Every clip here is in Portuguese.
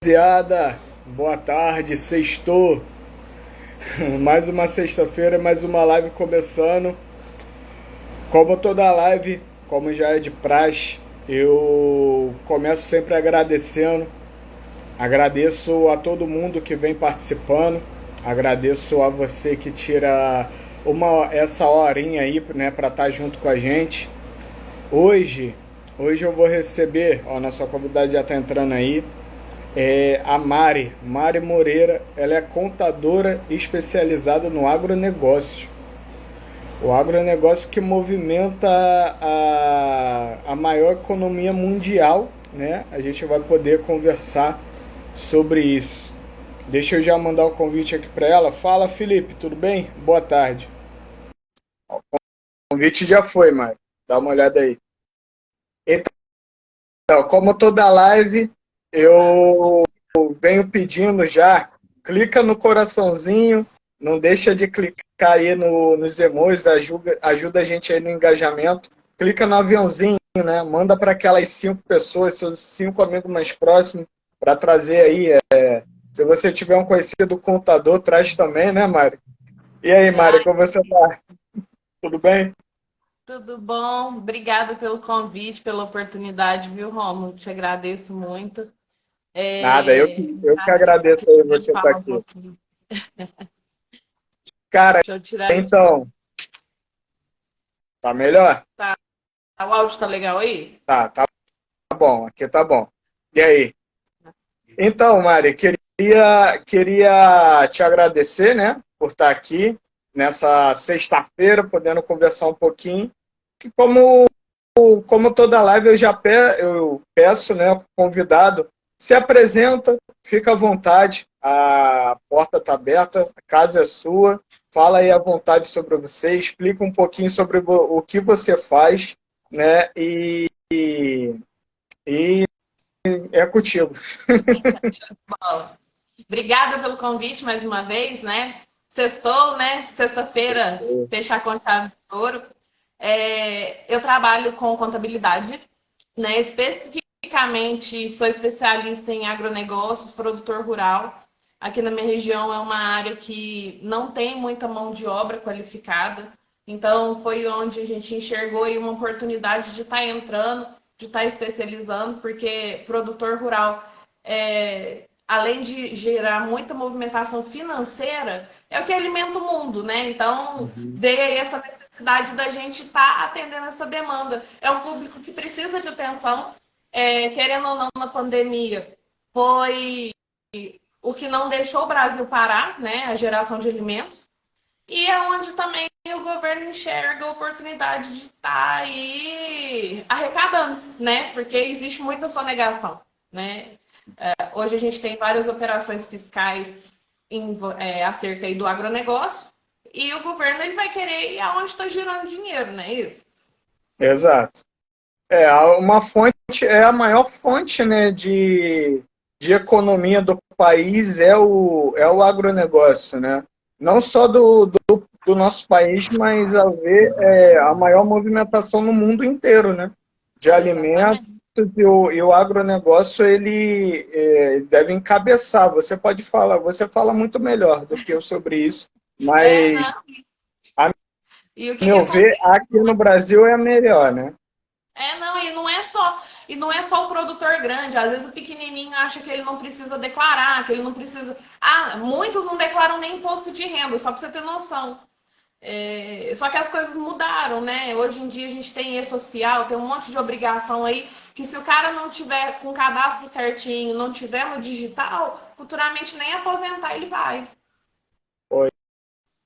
Rapaziada, boa tarde, sextou. Mais uma sexta-feira, mais uma live começando. Como toda live, como já é de praxe, eu começo sempre agradecendo. Agradeço a todo mundo que vem participando. Agradeço a você que tira essa horinha aí, né, para estar junto com a gente. Hoje, hoje eu vou receber, ó, nossa convidada já está entrando aí. A Mari Moreira. Ela é contadora especializada no agronegócio. O agronegócio que movimenta a maior economia mundial, né? A gente vai poder conversar sobre isso. Deixa eu já mandar o convite aqui para ela. Fala, Felipe, tudo bem? Boa tarde. O convite já foi, Mari. Dá uma olhada aí. Então, como toda live, eu venho pedindo já, clica no coraçãozinho, não deixa de clicar aí nos emojis, ajuda a gente aí no engajamento. Clica no aviãozinho, né? Manda para aquelas 5 pessoas, seus 5 amigos mais próximos, para trazer aí. Se você tiver um conhecido contador, traz também, né, Mari? E aí, Mari, Ai, como você tá? Tudo bem? tudo bom? Obrigada pelo convite, pela oportunidade, viu, Rômulo? Te agradeço muito. Nada, eu, Um eu que prazer estar agradeço aqui aí podendo você estar falar um aqui. pouquinho. Cara, Deixa eu tirar esse fone. então, tá melhor? Tá, o áudio tá legal aí? Tá bom, aqui tá bom. E aí? Então, Mari, queria te agradecer, né, por estar aqui nessa sexta-feira, podendo conversar um pouquinho. Que como toda live eu peço, né, o convidado se apresenta, fica à vontade, a porta está aberta, a casa é sua. Fala aí à vontade sobre você, explica um pouquinho sobre o que você faz, né, e é contigo. Bom, obrigada pelo convite mais uma vez, né? Sextou, né? Sexta-feira, fechar com chave de ouro. Eu trabalho com contabilidade, né? Especificamente, sou especialista em agronegócios, produtor rural. Aqui na minha região é uma área que não tem muita mão de obra qualificada. Então, foi onde a gente enxergou aí uma oportunidade de estar entrando, de estar especializando, porque produtor rural, além de gerar muita movimentação financeira, é o que alimenta o mundo, né? Então, Uhum. veio aí essa necessidade da gente estar atendendo essa demanda. É um público que precisa de atenção, querendo ou não, na pandemia, foi o que não deixou o Brasil parar, né? A geração de alimentos. E é onde também o governo enxerga a oportunidade de estar aí arrecadando, né? Porque existe muita sonegação, né? Hoje a gente tem várias operações fiscais acerca aí do agronegócio e o governo ele vai querer ir aonde está girando dinheiro, não é isso? Exato. Uma fonte, é a maior fonte, né, de economia do país é o agronegócio, né? Não só do nosso país, mas a maior movimentação no mundo inteiro, né? De alimentos Exatamente. e o agronegócio deve encabeçar. Você fala muito melhor do que eu sobre isso, mas Não. a E o que que meu ver, acontece? aqui no Brasil é a melhor, né? Não, e não é só o produtor grande. Às vezes o pequenininho acha que ele não precisa declarar, que ele não precisa. Ah, muitos não declaram nem imposto de renda, só para você ter noção. Só que as coisas mudaram, né? Hoje em dia a gente tem e-social, tem um monte de obrigação aí, que se o cara não tiver com o cadastro certinho, não tiver no digital, futuramente nem aposentar ele vai.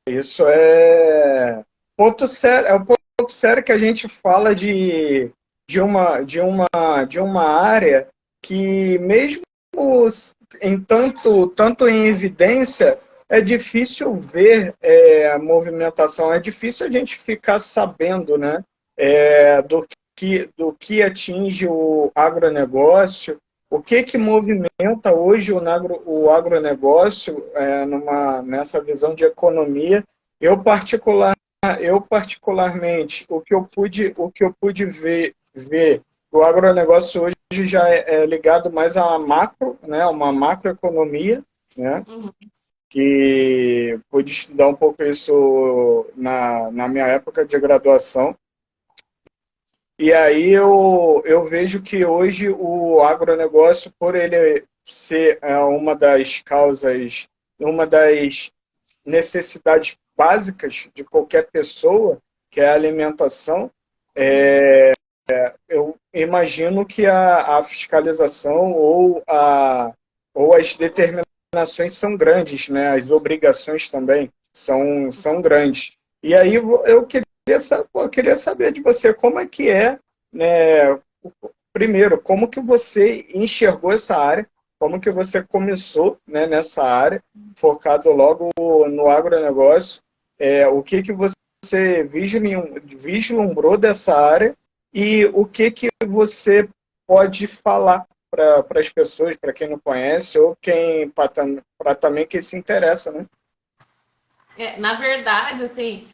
Isso é o ponto sério que a gente fala de uma área que, mesmo tanto em evidência, é difícil ver a movimentação, é difícil a gente ficar sabendo, né, do que atinge o agronegócio, o que movimenta hoje o agronegócio nessa visão de economia. Eu, particular, eu particularmente, o que eu pude ver, o agronegócio hoje já é ligado mais a macro, né, uma macroeconomia, né, Uhum. que pude estudar um pouco isso na minha época de graduação. E aí eu vejo que hoje o agronegócio, por ele ser uma das causas, uma das necessidades básicas de qualquer pessoa, que é a alimentação, eu imagino que a fiscalização ou as determinações são grandes, né? As obrigações também são grandes. E aí eu queria saber de você como é, né? Primeiro, como que você enxergou essa área, como que você começou, né, nessa área, focado logo no agronegócio, o que você vislumbrou dessa área e o que você pode falar para as pessoas, para quem não conhece, ou quem para também quem se interessa, né? Na verdade, assim,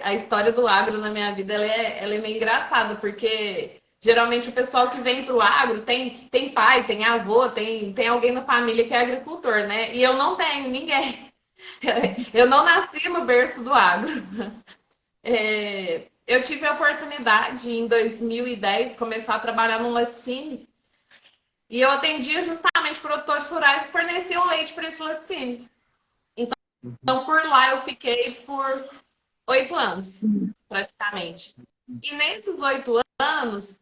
a história do agro na minha vida ela é meio engraçada, porque geralmente o pessoal que vem para o agro tem pai, tem avô, tem alguém na família que é agricultor, né? E eu não tenho ninguém. Eu não nasci no berço do agro. Eu tive a oportunidade em 2010 começar a trabalhar no laticínio e eu atendia justamente produtores rurais que forneciam leite para esse laticínio. Então, por lá eu fiquei por 8 anos, praticamente. E nesses 8 anos,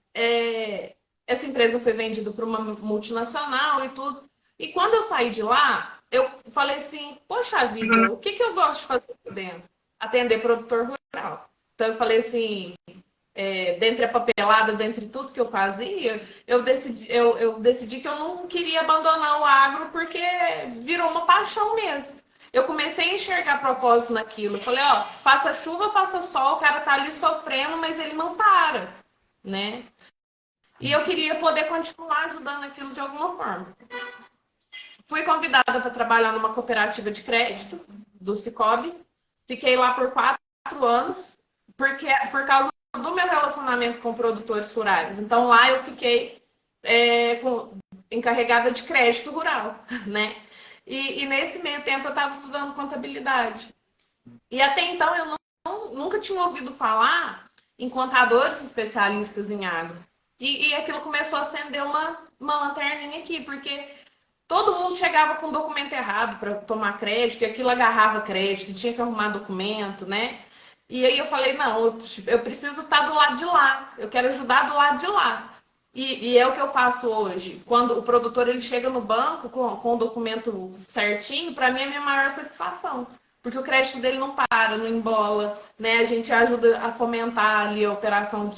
essa empresa foi vendida para uma multinacional e tudo. E quando eu saí de lá, eu falei assim, poxa vida, o que eu gosto de fazer aqui dentro? Atender produtor rural. Então eu falei assim, dentre a papelada, dentre tudo que eu fazia, eu decidi que eu não queria abandonar o agro porque virou uma paixão mesmo. Eu comecei a enxergar propósito naquilo. Eu falei, ó, faça chuva, faça sol, o cara tá ali sofrendo, mas ele não para, né? E eu queria poder continuar ajudando aquilo de alguma forma. Fui convidada para trabalhar numa cooperativa de crédito do Cicobi. Fiquei lá por 4 anos, porque por causa do meu relacionamento com produtores rurais. Então lá eu fiquei encarregada de crédito rural, né? E nesse meio tempo eu estava estudando contabilidade. E até então eu nunca tinha ouvido falar em contadores especialistas em agro. E aquilo começou a acender uma lanterninha aqui, porque todo mundo chegava com documento errado para tomar crédito, e aquilo agarrava crédito, tinha que arrumar documento, né? E aí eu falei, não, eu preciso estar do lado de lá, eu quero ajudar do lado de lá. E é o que eu faço hoje. Quando o produtor ele chega no banco com o documento certinho, para mim é a minha maior satisfação. Porque o crédito dele não para, não embola, né? A gente ajuda a fomentar ali a operação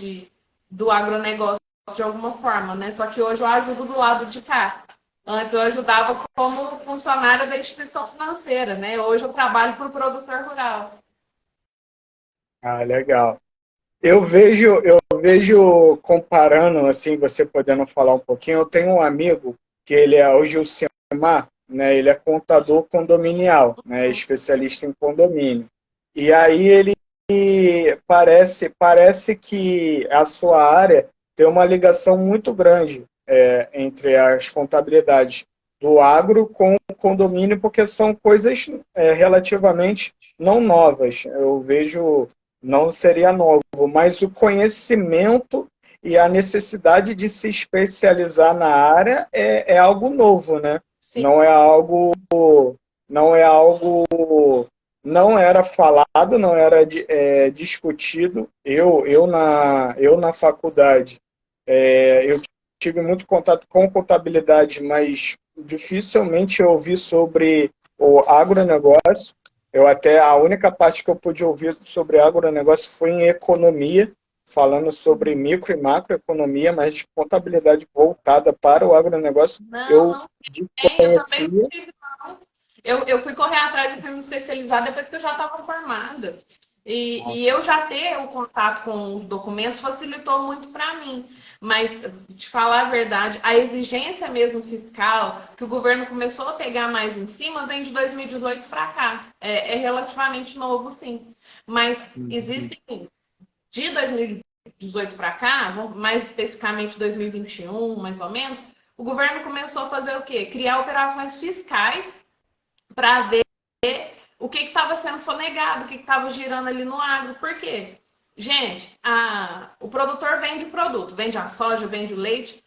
do agronegócio de alguma forma, né? Só que hoje eu ajudo do lado de cá. Antes eu ajudava como funcionária da instituição financeira, né? Hoje eu trabalho para o produtor rural. Ah, legal. Eu vejo comparando, assim, você podendo falar um pouquinho, eu tenho um amigo que ele é o Gilcimar, né? Ele é contador condominial, né? Especialista em condomínio. E aí ele parece que a sua área tem uma ligação muito grande entre as contabilidades do agro com o condomínio, porque são coisas relativamente não novas. Eu vejo, não seria novo, mas o conhecimento e a necessidade de se especializar na área é algo novo, né? Sim. Não é algo, não é algo não era falado, não era discutido. Eu na faculdade, eu tive muito contato com contabilidade, mas dificilmente eu ouvi sobre o agronegócio. A única parte que eu pude ouvir sobre agronegócio foi em economia, falando sobre micro e macroeconomia, mas de contabilidade voltada para o agronegócio, Não, eu não tem, eu também não desconhecia. tive, não. Eu fui correr atrás, eu fui me especializar depois que eu já estava formada. E eu já ter o contato com os documentos facilitou muito para mim. Mas, te falar a verdade, a exigência mesmo fiscal, que o governo começou a pegar mais em cima, vem de 2018 para cá. É relativamente novo, sim. Mas existem, de 2018 para cá, mais especificamente 2021, mais ou menos, o governo começou a fazer o quê? Criar operações fiscais para ver o que estava sendo sonegado, o que estava girando ali no agro. Por quê? Gente, o produtor vende o produto, vende a soja, vende o leite.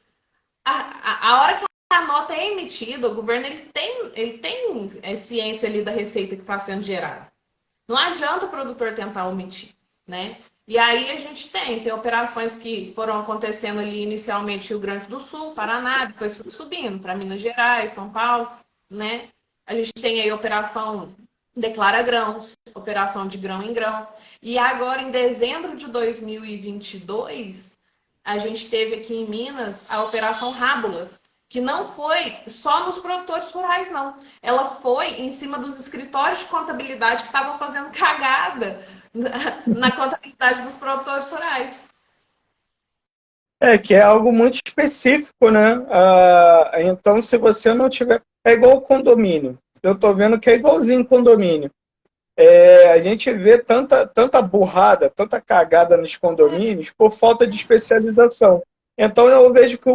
A hora que a nota é emitida, o governo ele tem ciência ali da receita que está sendo gerada. Não adianta o produtor tentar omitir, né? E aí a gente tem operações que foram acontecendo ali inicialmente no Rio Grande do Sul, Paraná, depois foi subindo para Minas Gerais, São Paulo, né? A gente tem aí operação Declara Grãos, operação de grão em grão. E agora, em dezembro de 2022, a gente teve aqui em Minas a operação Rábula, que não foi só nos produtores rurais, não. Ela foi em cima dos escritórios de contabilidade que estavam fazendo cagada na contabilidade dos produtores rurais. Que é algo muito específico, né? Então, se você não tiver... É igual o condomínio. Eu estou vendo que é igualzinho condomínio. A gente vê tanta burrada, tanta cagada nos condomínios por falta de especialização. Então, eu vejo que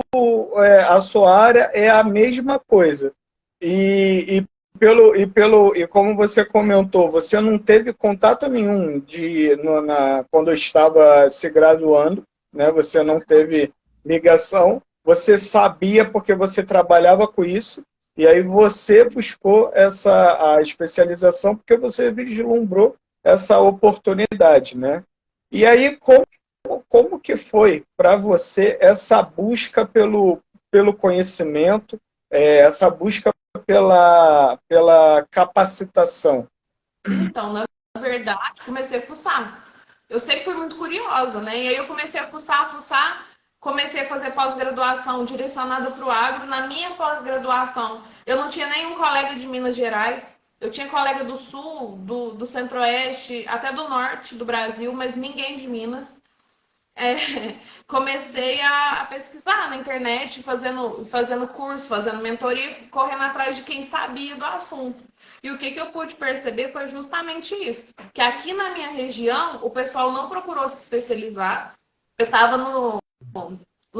a sua área é a mesma coisa. E como você comentou, você não teve contato nenhum quando eu estava se graduando, né? Você não teve ligação, você sabia porque você trabalhava com isso, e aí você buscou a especialização porque você vislumbrou essa oportunidade, né? E aí, como que foi para você essa busca pelo conhecimento, essa busca pela capacitação? Então, na verdade, comecei a fuçar. Eu sempre fui muito curiosa, né? E aí eu comecei a fuçar, comecei a fazer pós-graduação direcionada para o agro. Na minha pós-graduação, eu não tinha nenhum colega de Minas Gerais. Eu tinha colega do Sul, do Centro-Oeste, até do Norte do Brasil, mas ninguém de Minas. Comecei a pesquisar na internet, fazendo curso, fazendo mentoria, correndo atrás de quem sabia do assunto. E o que eu pude perceber foi justamente isso, que aqui na minha região o pessoal não procurou se especializar. Eu estava no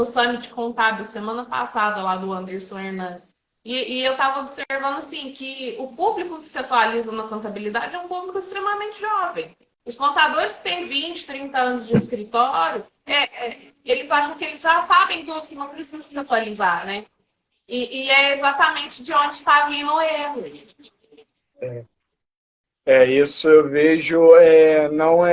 Summit Contábil semana passada, lá do Anderson Hernandes, e eu estava observando assim que o público que se atualiza na contabilidade é um público extremamente jovem. Os contadores que têm 20, 30 anos de escritório, eles acham que eles já sabem tudo, que não precisam se atualizar, né? E é exatamente de onde está vindo o erro. Isso eu vejo, não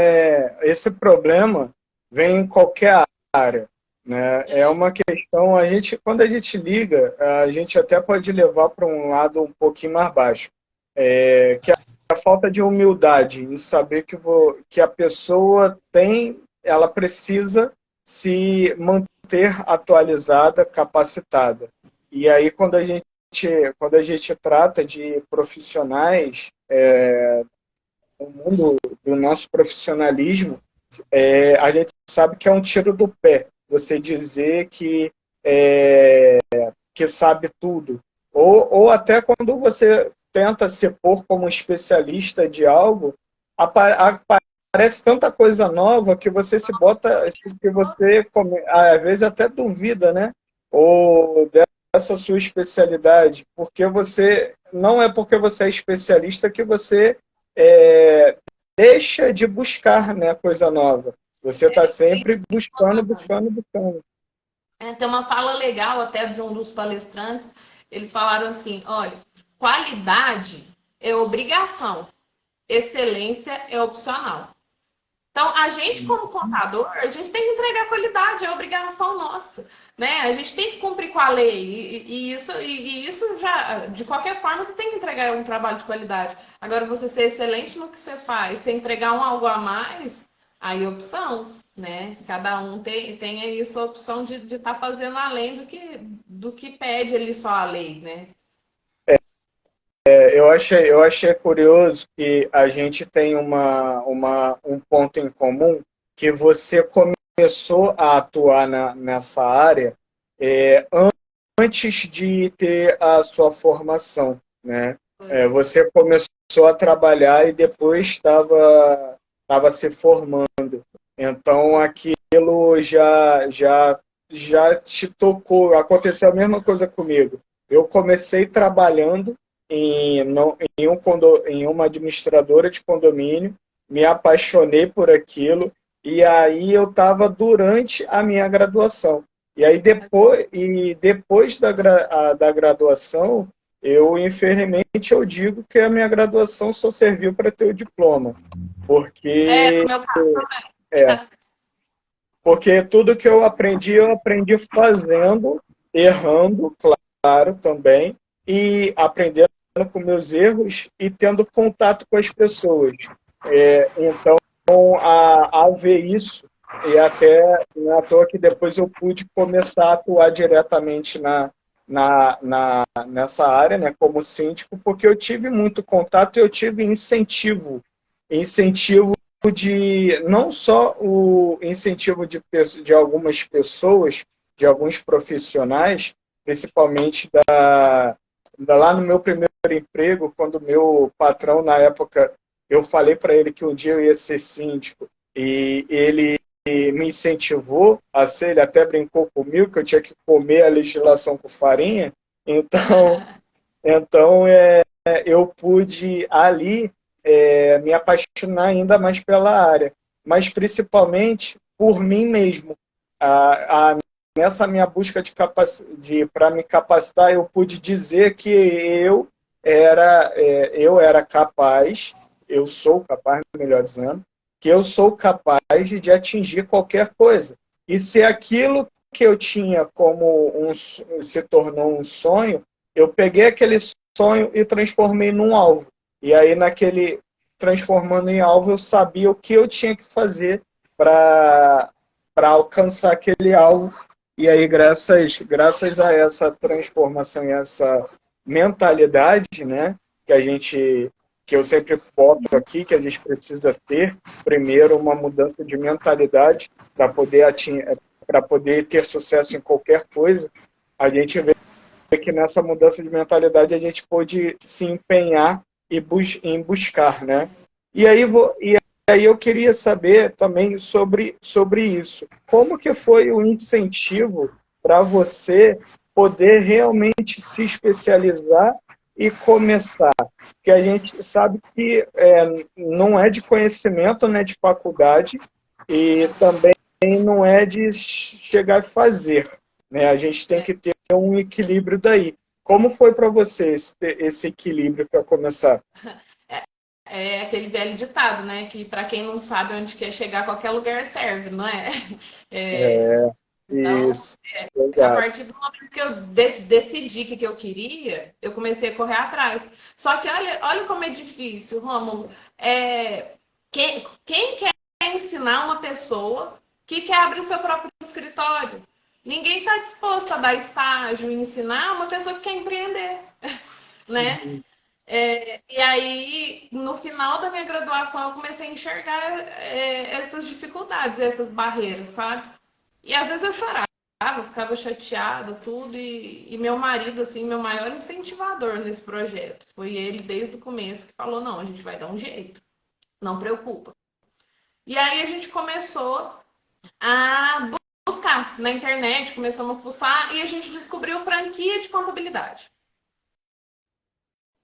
esse problema vem em qualquer área, né? É uma questão, quando a gente liga, a gente até pode levar para um lado um pouquinho mais baixo, que é a falta de humildade em saber que a pessoa ela precisa se manter atualizada, capacitada. E aí, quando a gente trata de profissionais, no mundo do nosso profissionalismo, a gente sabe que é um tiro do pé você dizer que sabe tudo. Ou até quando você tenta se pôr como especialista de algo, aparece tanta coisa nova que você se bota, que você às vezes até duvida, né? Ou dessa sua especialidade, porque não é porque você é especialista que você deixa de buscar, né, coisa nova. Você está sempre buscando. Tem uma fala legal até de um dos palestrantes. Eles falaram assim: olha, qualidade é obrigação, excelência é opcional. Então, a gente, como contador, a gente tem que entregar qualidade, é obrigação nossa, né? A gente tem que cumprir com a lei, e isso já, de qualquer forma, você tem que entregar um trabalho de qualidade. Agora, você ser excelente no que você faz, você entregar algo a mais, aí é opção, né? Cada um tem aí sua opção de estar fazendo além do que pede ali só a lei, né? Eu achei curioso que a gente tem um ponto em comum, que você começou a atuar nessa área antes de ter a sua formação, né? Você começou a trabalhar e depois estava se formando. Então aquilo já te tocou. Aconteceu a mesma coisa comigo. Eu comecei trabalhando em uma administradora de condomínio, me apaixonei por aquilo, e aí eu estava durante a minha graduação. E aí depois da graduação, infelizmente, eu digo que a minha graduação só serviu para ter o diploma. No Porque meu caso é, também. porque tudo que eu aprendi fazendo, errando, claro, também, e aprendendo com meus erros e tendo contato com as pessoas. Então, a ver isso, e até não é à toa que depois eu pude começar a atuar diretamente nessa área, né, como síndico, porque eu tive muito contato e eu tive incentivo de não só o incentivo de algumas pessoas, de alguns profissionais, principalmente lá no meu primeiro emprego, quando meu patrão, na época, eu falei para ele que um dia eu ia ser síndico, e ele me incentivou a ser, ele até brincou comigo que eu tinha que comer a legislação com farinha, então, então eu pude ali me apaixonar ainda mais pela área, mas principalmente por mim mesmo. Nessa minha busca para me capacitar, eu pude dizer que eu era capaz, eu sou capaz, melhor dizendo, que eu sou capaz de atingir qualquer coisa. E se aquilo que eu tinha se tornou um sonho, eu peguei aquele sonho e transformei num alvo. E aí, transformando em alvo, eu sabia o que eu tinha que fazer para alcançar aquele alvo. E aí, graças a essa transformação e essa mentalidade, né, que eu sempre boto aqui, que a gente precisa ter, primeiro, uma mudança de mentalidade para poder ter sucesso em qualquer coisa. A gente vê que nessa mudança de mentalidade a gente pôde se empenhar em buscar, né? E aí eu queria saber também sobre isso. Como que foi o incentivo para você poder realmente se especializar e começar? Porque a gente sabe que não é de conhecimento, não é de faculdade e também não é de chegar a fazer, né? A gente tem que ter um equilíbrio daí. Como foi para você esse equilíbrio para começar? É aquele velho ditado, né? Que para quem não sabe onde quer chegar, qualquer lugar serve, não é? É, É, então, isso, a verdade. partir do momento que eu decidi o que eu queria, eu comecei a correr atrás. Só que olha como é difícil, Rômulo. Quem quer ensinar uma pessoa que quer abrir seu próprio escritório? Ninguém está disposto a dar estágio e ensinar uma pessoa que quer empreender, né? Uhum. E aí, no final da minha graduação, eu comecei a enxergar essas dificuldades, essas barreiras, sabe? E às vezes eu chorava, ficava chateada, tudo, e meu marido, assim, meu maior incentivador nesse projeto. Foi ele, desde o começo, que falou, não, a gente vai dar um jeito, não preocupa. E aí a gente começou a buscar na internet, começamos a fuçar, e a gente descobriu franquia de contabilidade.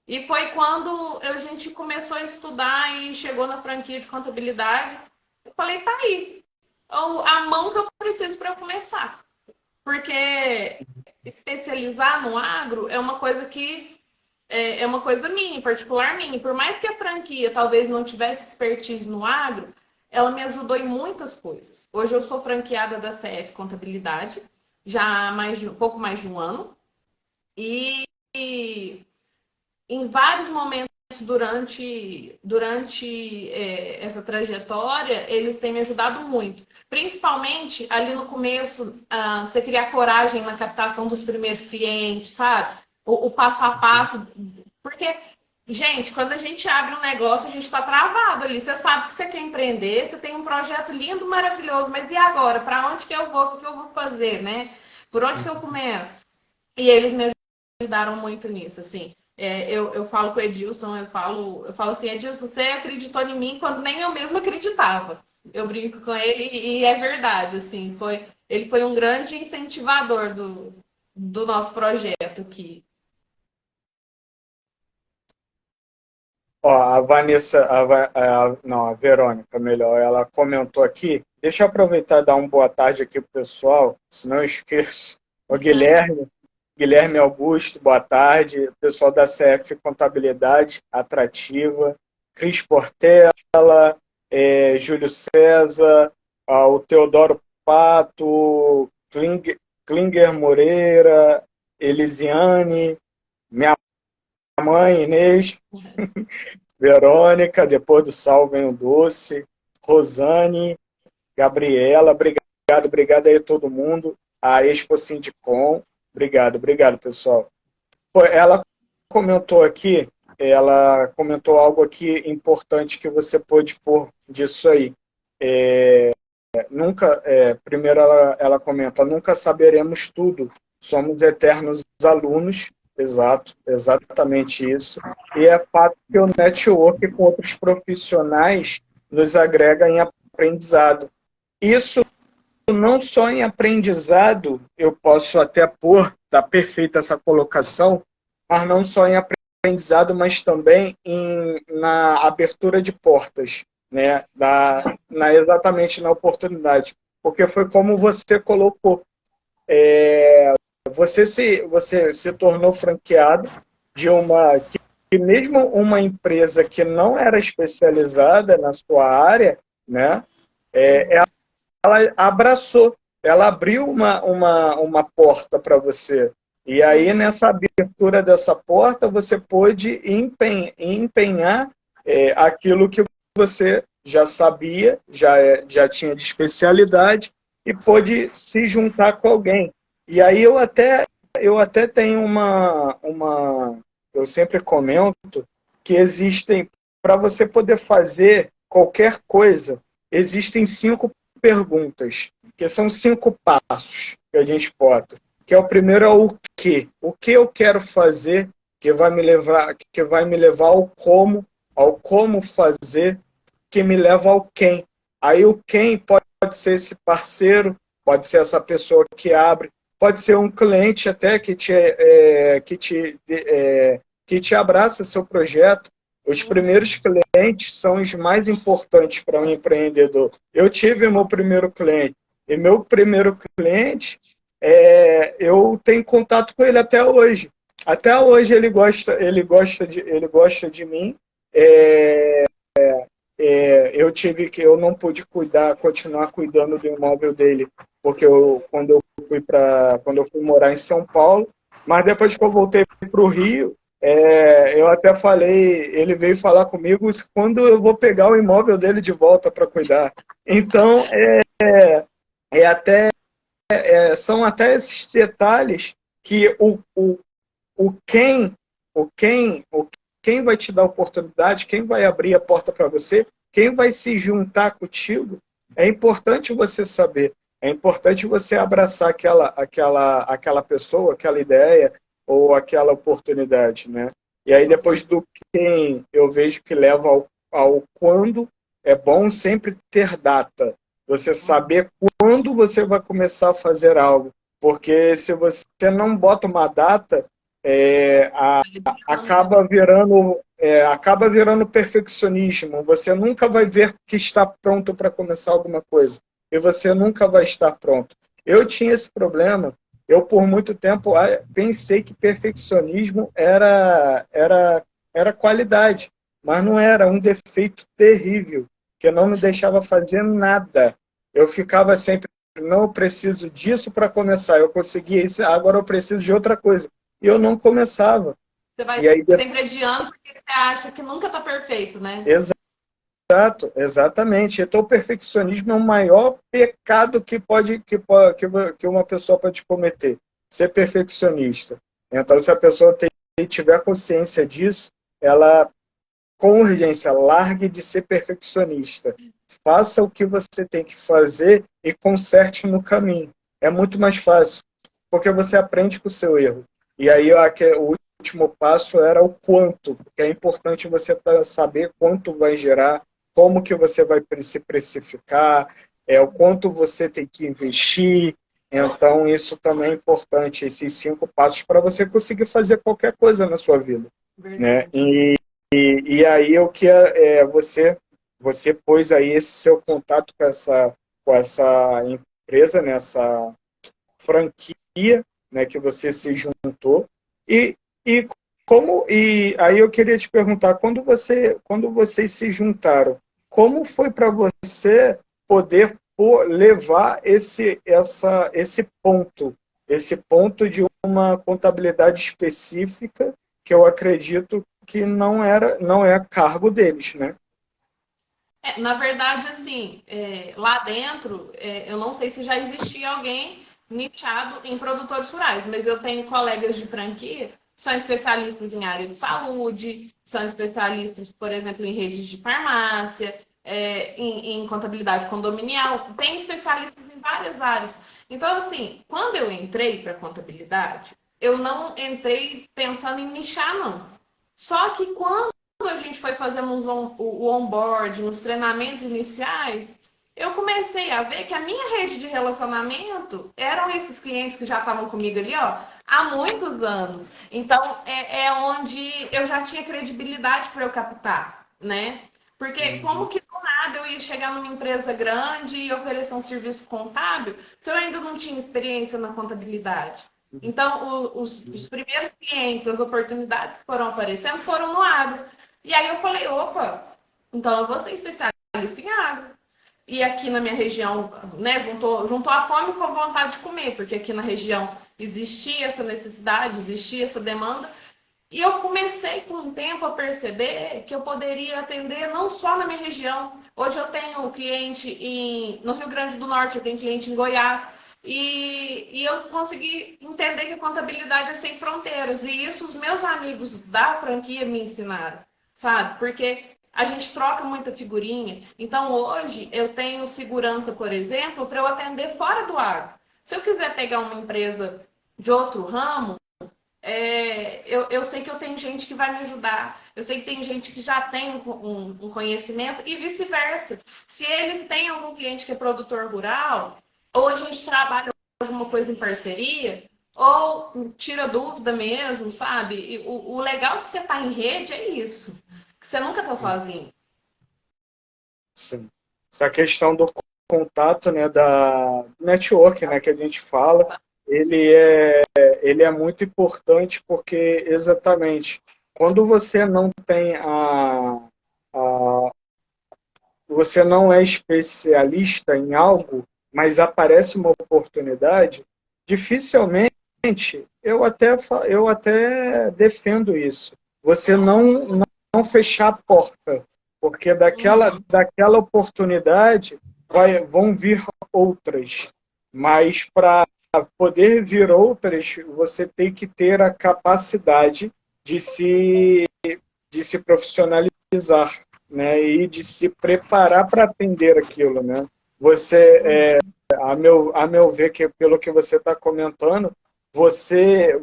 E foi quando a gente começou a estudar e chegou na franquia de contabilidade. Eu falei, tá aí, a mão que eu preciso para eu começar. Porque especializar no agro é uma coisa que é uma coisa minha, particular minha. Por mais que a franquia talvez não tivesse expertise no agro, ela me ajudou em muitas coisas. Hoje eu sou franqueada da CF Contabilidade, já há pouco mais de um ano. E em vários momentos durante essa trajetória, eles têm me ajudado muito. Principalmente ali no começo, você criar coragem na captação dos primeiros clientes, sabe? O passo a passo. Porque, gente, quando a gente abre um negócio, a gente está travado ali. Você sabe que você quer empreender, você tem um projeto lindo, maravilhoso, mas e agora? Para onde que eu vou? O que eu vou fazer, né? Por onde que eu começo? E eles me ajudaram muito nisso, assim. Eu falo com o Edilson, eu falo assim, Edilson, você acreditou em mim quando nem eu mesma acreditava. Eu brinco com ele e é verdade, assim, ele foi um grande incentivador do nosso projeto aqui. Ó, a Vanessa, não, a Verônica, melhor, ela comentou aqui. Deixa eu aproveitar e dar uma boa tarde aqui pro pessoal, senão eu esqueço. O Guilherme Augusto, boa tarde. O pessoal da CF Contabilidade Atrativa, Cris Portela, Júlio César, o Teodoro Pato, Klinger Moreira, Elisiane, minha mãe Inês, Verônica, depois do sal vem o doce, Rosane, Gabriela, obrigado aí a todo mundo, a Expo Sindicom, obrigado, pessoal. Pô, ela comentou algo aqui importante que você pôde pôr disso aí. Primeiro ela comenta, nunca saberemos tudo, somos eternos alunos, exatamente isso, e é fato que o network com outros profissionais nos agrega em aprendizado. Isso não só em aprendizado, eu posso até pôr, está perfeita essa colocação, mas não só em aprendizado, mas também na abertura de portas, né? Exatamente na oportunidade. Porque foi como você colocou. Você se tornou franqueado de que mesmo uma empresa que não era especializada na sua área, né? Ela abraçou, ela abriu uma porta para você. E aí, nessa abertura dessa porta, você pôde empenhar aquilo que você já sabia, já tinha de especialidade, e pôde se juntar com alguém. E aí eu até tenho eu sempre comento que existem, para você poder fazer qualquer coisa, existem 5 perguntas, que são 5 passos que a gente bota. Que é o primeiro é o que. O que eu quero fazer que vai me levar ao como fazer, que me leva ao quem. Aí o quem pode ser esse parceiro, pode ser essa pessoa que abre, pode ser um cliente até que te abraça seu projeto. Os primeiros clientes são os mais importantes para um empreendedor. Eu tive meu primeiro cliente, e meu primeiro cliente, eu tenho contato com ele até hoje. Até hoje ele gosta de mim. Eu não pude continuar cuidando do imóvel dele, porque quando eu fui morar em São Paulo, mas depois que eu voltei para o Rio, eu até falei, ele veio falar comigo quando eu vou pegar o imóvel dele de volta para cuidar. Então, são até esses detalhes que quem vai te dar oportunidade, quem vai abrir a porta para você, quem vai se juntar contigo, é importante você saber. É importante você abraçar aquela pessoa, aquela ideia ou aquela oportunidade, né? E aí depois do quem eu vejo que leva ao quando, é bom sempre ter data. Você saber quando você vai começar a fazer algo. Porque se você não bota uma data, acaba virando perfeccionismo. Você nunca vai ver que está pronto para começar alguma coisa. E você nunca vai estar pronto. Eu tinha esse problema. Eu, por muito tempo, pensei que perfeccionismo era qualidade. Mas não era, um defeito terrível, que não me deixava fazer nada. Eu ficava sempre, não, eu preciso disso para começar. Eu conseguia isso, agora eu preciso de outra coisa. E eu não começava. Você vai sempre adiando porque você acha que nunca está perfeito, né? Exato, exatamente. Então, o perfeccionismo é o maior pecado que uma pessoa pode cometer. Ser perfeccionista. Então, se a pessoa tiver consciência disso, ela, com urgência, largue de ser perfeccionista. Faça o que você tem que fazer e conserte no caminho. É muito mais fácil, porque você aprende com o seu erro. E aí, o último passo era o quanto, porque é importante você saber quanto vai gerar, como que você vai se precificar, o quanto você tem que investir. Então, isso também é importante, esses 5 passos, para você conseguir fazer qualquer coisa na sua vida. Né? E aí, o que você pôs aí esse seu contato com essa empresa, nessa franquia, né, que você se juntou. E aí eu queria te perguntar, quando vocês se juntaram, como foi para você poder levar esse ponto de uma contabilidade específica, que eu acredito que não é cargo deles, né? Na verdade, assim, lá dentro, eu não sei se já existia alguém nichado em produtores rurais, mas eu tenho colegas de franquia que são especialistas em área de saúde, são especialistas, por exemplo, em redes de farmácia, em contabilidade condominial, tem especialistas em várias áreas. Então, assim, quando eu entrei para contabilidade, eu não entrei pensando em nichar, não. Só que quando a gente foi fazer o onboard, nos treinamentos iniciais, eu comecei a ver que a minha rede de relacionamento eram esses clientes que já estavam comigo ali, ó, há muitos anos. Então, é onde eu já tinha credibilidade para eu captar, né? Porque como que do nada eu ia chegar numa empresa grande e oferecer um serviço contábil se eu ainda não tinha experiência na contabilidade? Então, os primeiros clientes, as oportunidades que foram aparecendo foram no agro. E aí eu falei, opa, então eu vou ser especialista em agro. E aqui na minha região, né, juntou a fome com a vontade de comer, porque aqui na região existia essa necessidade, existia essa demanda. E eu comecei com o tempo a perceber que eu poderia atender não só na minha região. Hoje eu tenho cliente no Rio Grande do Norte, eu tenho cliente em Goiás. E eu consegui entender que a contabilidade é sem fronteiras. E isso os meus amigos da franquia me ensinaram, sabe? Porque a gente troca muita figurinha. Então hoje eu tenho segurança, por exemplo, para eu atender fora do agro. Se eu quiser pegar uma empresa de outro ramo, eu sei que eu tenho gente que vai me ajudar. Eu sei que tem gente que já tem um conhecimento e vice-versa. Se eles têm algum cliente que é produtor rural, ou a gente trabalha alguma coisa em parceria, ou tira dúvida mesmo, sabe? E o legal de você estar em rede é isso, que você nunca está sozinho. Sim. Essa questão do contato, né, da network, né, que a gente fala, ele é muito importante porque, exatamente, quando você não tem você não é especialista em algo, mas aparece uma oportunidade, dificilmente, eu até defendo isso. Você não fechar a porta, porque daquela oportunidade vão vir outras. Mas para poder vir outras, você tem que ter a capacidade de se profissionalizar, né? E de se preparar para atender aquilo, né? Você, a meu ver, que pelo que você está comentando, você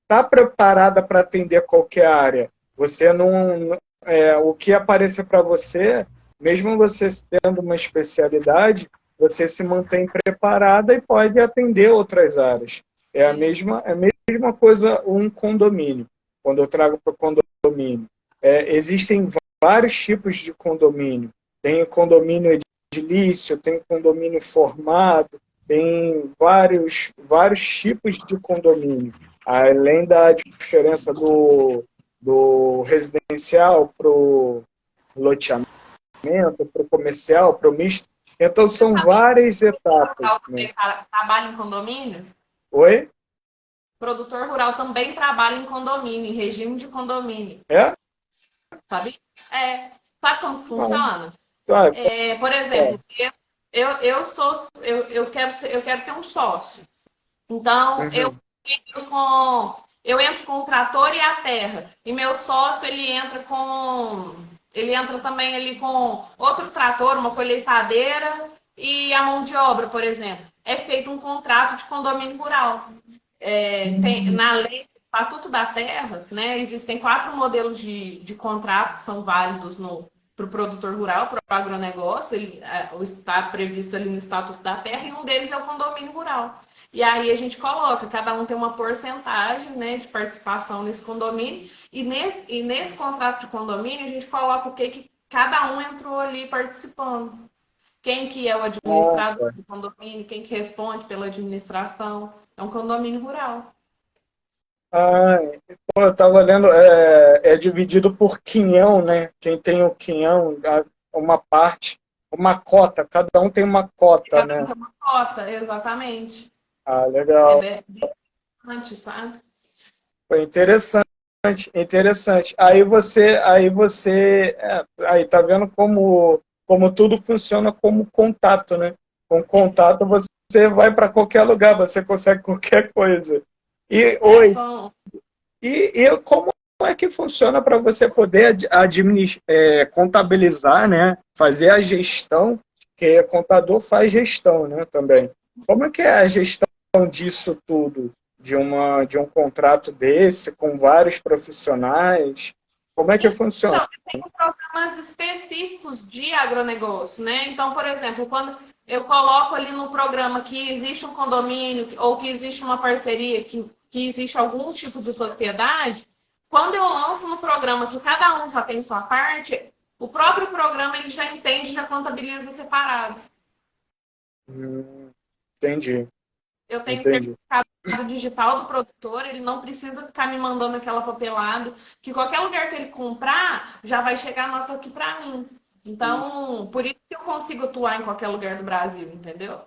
está preparada para atender qualquer área. Você não, o que aparecer para você, mesmo você tendo uma especialidade, você se mantém preparada e pode atender outras áreas. É a mesma coisa um condomínio. Quando eu trago para o condomínio, existem vários tipos de condomínio. Tem condomínio edilício, tem condomínio formado, tem vários tipos de condomínio. Além da diferença do residencial para o loteamento, para o comercial, para o misto. Então, são várias etapas. Né? Trabalha em condomínio? Oi? Produtor rural também trabalha em condomínio, em regime de condomínio. É? Sabe? Sabe como funciona? Tá. Por exemplo, eu quero ter um sócio. Então, eu entro com o trator e a terra. E meu sócio, ele entra também ali com outro trator, uma colheitadeira e a mão de obra, por exemplo. É feito um contrato de condomínio rural. Na lei Estatuto da Terra, né? Existem 4 modelos de contrato que são válidos para o produtor rural, para o agronegócio. O está previsto ali no Estatuto da Terra, e um deles é o condomínio rural. E aí a gente coloca, cada um tem uma porcentagem, né, de participação nesse condomínio, e nesse contrato de condomínio a gente coloca o que cada um entrou ali participando. Quem que é o administrador do condomínio, quem que responde pela administração. É um condomínio rural. Ah, pô, eu estava lendo, é dividido por quinhão, né? Quem tem o quinhão, uma parte, uma cota, cada um tem uma cota, Cada né? um tem uma cota, exatamente. Ah, É legal. bem interessante, sabe? Foi interessante, interessante. Aí tá vendo como tudo funciona como contato, né? Com contato você vai para qualquer lugar, você consegue qualquer coisa. E, oi, São e como é que funciona para você poder contabilizar, né? Fazer a gestão, que contador faz gestão, né? Também. Como é que é a gestão disso tudo? De um contrato desse, com vários profissionais? Como é que funciona? Então, tem programas específicos de agronegócio, né? Então, por exemplo, quando eu coloco ali no programa que existe um condomínio ou que existe uma parceria, que existe algum tipo de sociedade, quando eu lanço no programa que cada um já tem sua parte, o próprio programa ele já entende e já contabiliza separado. Entendi, Eu tenho entendi. certificado digital do produtor, ele não precisa ficar me mandando aquela papelada, que qualquer lugar que ele comprar, já vai chegar a nota aqui para mim. Então, por isso que eu consigo atuar em qualquer lugar do Brasil, entendeu?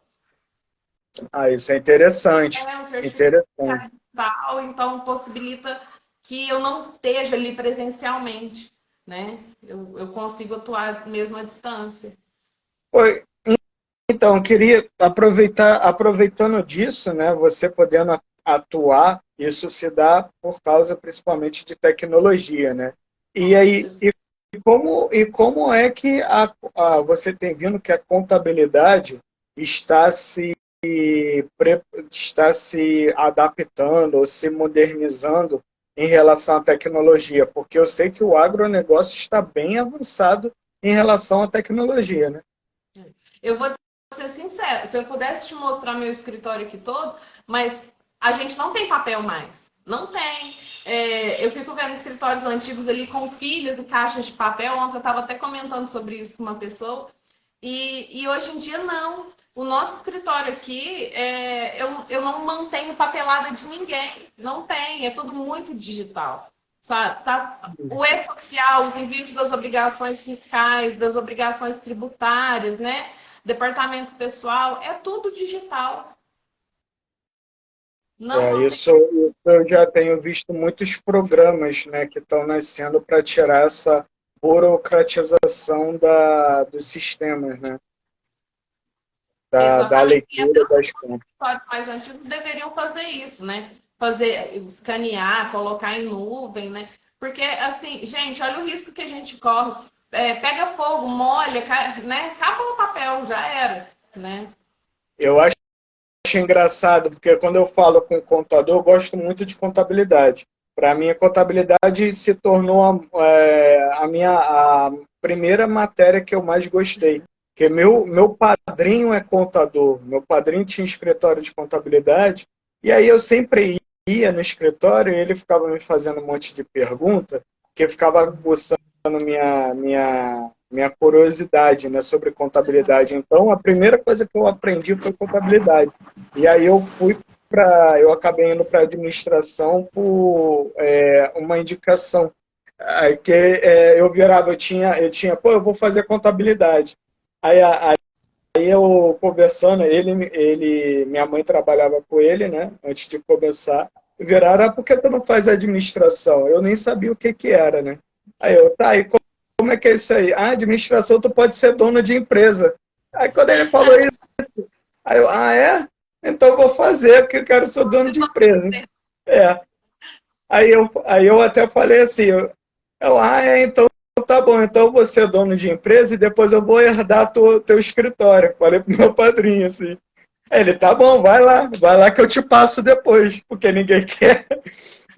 Ah, isso é interessante. É um certificado Interessante. digital, então possibilita que eu não esteja ali presencialmente, né? Eu consigo atuar mesmo à distância. Oi, então, eu queria aproveitando disso, né, você podendo atuar, isso se dá por causa principalmente de tecnologia, né? E aí, como é que você tem vindo que a contabilidade está está se adaptando ou se modernizando em relação à tecnologia? Porque eu sei que o agronegócio está bem avançado em relação à tecnologia, né? Eu vou ser sincera, se eu pudesse te mostrar meu escritório aqui todo, mas a gente não tem papel mais. Não tem. Eu fico vendo escritórios antigos ali com pilhas e caixas de papel. Ontem eu estava até comentando sobre isso com uma pessoa. E hoje em dia, não. O nosso escritório aqui, eu não mantenho papelada de ninguém. Não tem. É tudo muito digital. Sabe? O e-social, os envios das obrigações fiscais, das obrigações tributárias, né? Departamento pessoal, é tudo digital. Não mantém. Isso eu já tenho visto muitos programas, né, que estão nascendo para tirar essa burocratização dos sistemas, né, da Exatamente. E até leitura os das contas. escritórios mais antigos deveriam fazer isso, né? Fazer, escanear, colocar em nuvem, né? Porque, assim, gente, olha o risco que a gente corre. Pega fogo, molha, né? Acabou o papel, já era, né? Eu acho engraçado, porque quando eu falo com o contador, eu gosto muito de contabilidade. Para mim, a contabilidade se tornou a primeira matéria que eu mais gostei. Porque meu padrinho é contador, meu padrinho tinha escritório de contabilidade, e aí eu sempre ia no escritório e ele ficava me fazendo um monte de pergunta, que eu ficava aguçando minha curiosidade, né, sobre contabilidade. Então, a primeira coisa que eu aprendi foi contabilidade. E aí eu acabei indo para administração por uma indicação. Aí que eu tinha, pô, eu vou fazer contabilidade. Aí eu conversando, minha mãe trabalhava com ele, né, antes de começar, viraram, por que tu não faz administração? Eu nem sabia o que era, né? Aí eu, tá, e como é que é isso aí? Ah, administração, tu pode ser dono de empresa. Aí quando ele falou isso, aí eu, é? Então eu vou fazer, porque eu quero ser dono de empresa. É. Aí eu até falei assim, então tá bom, então eu vou ser dono de empresa e depois eu vou herdar teu escritório. Falei pro meu padrinho, assim. Ele, tá bom, vai lá que eu te passo depois, porque ninguém quer.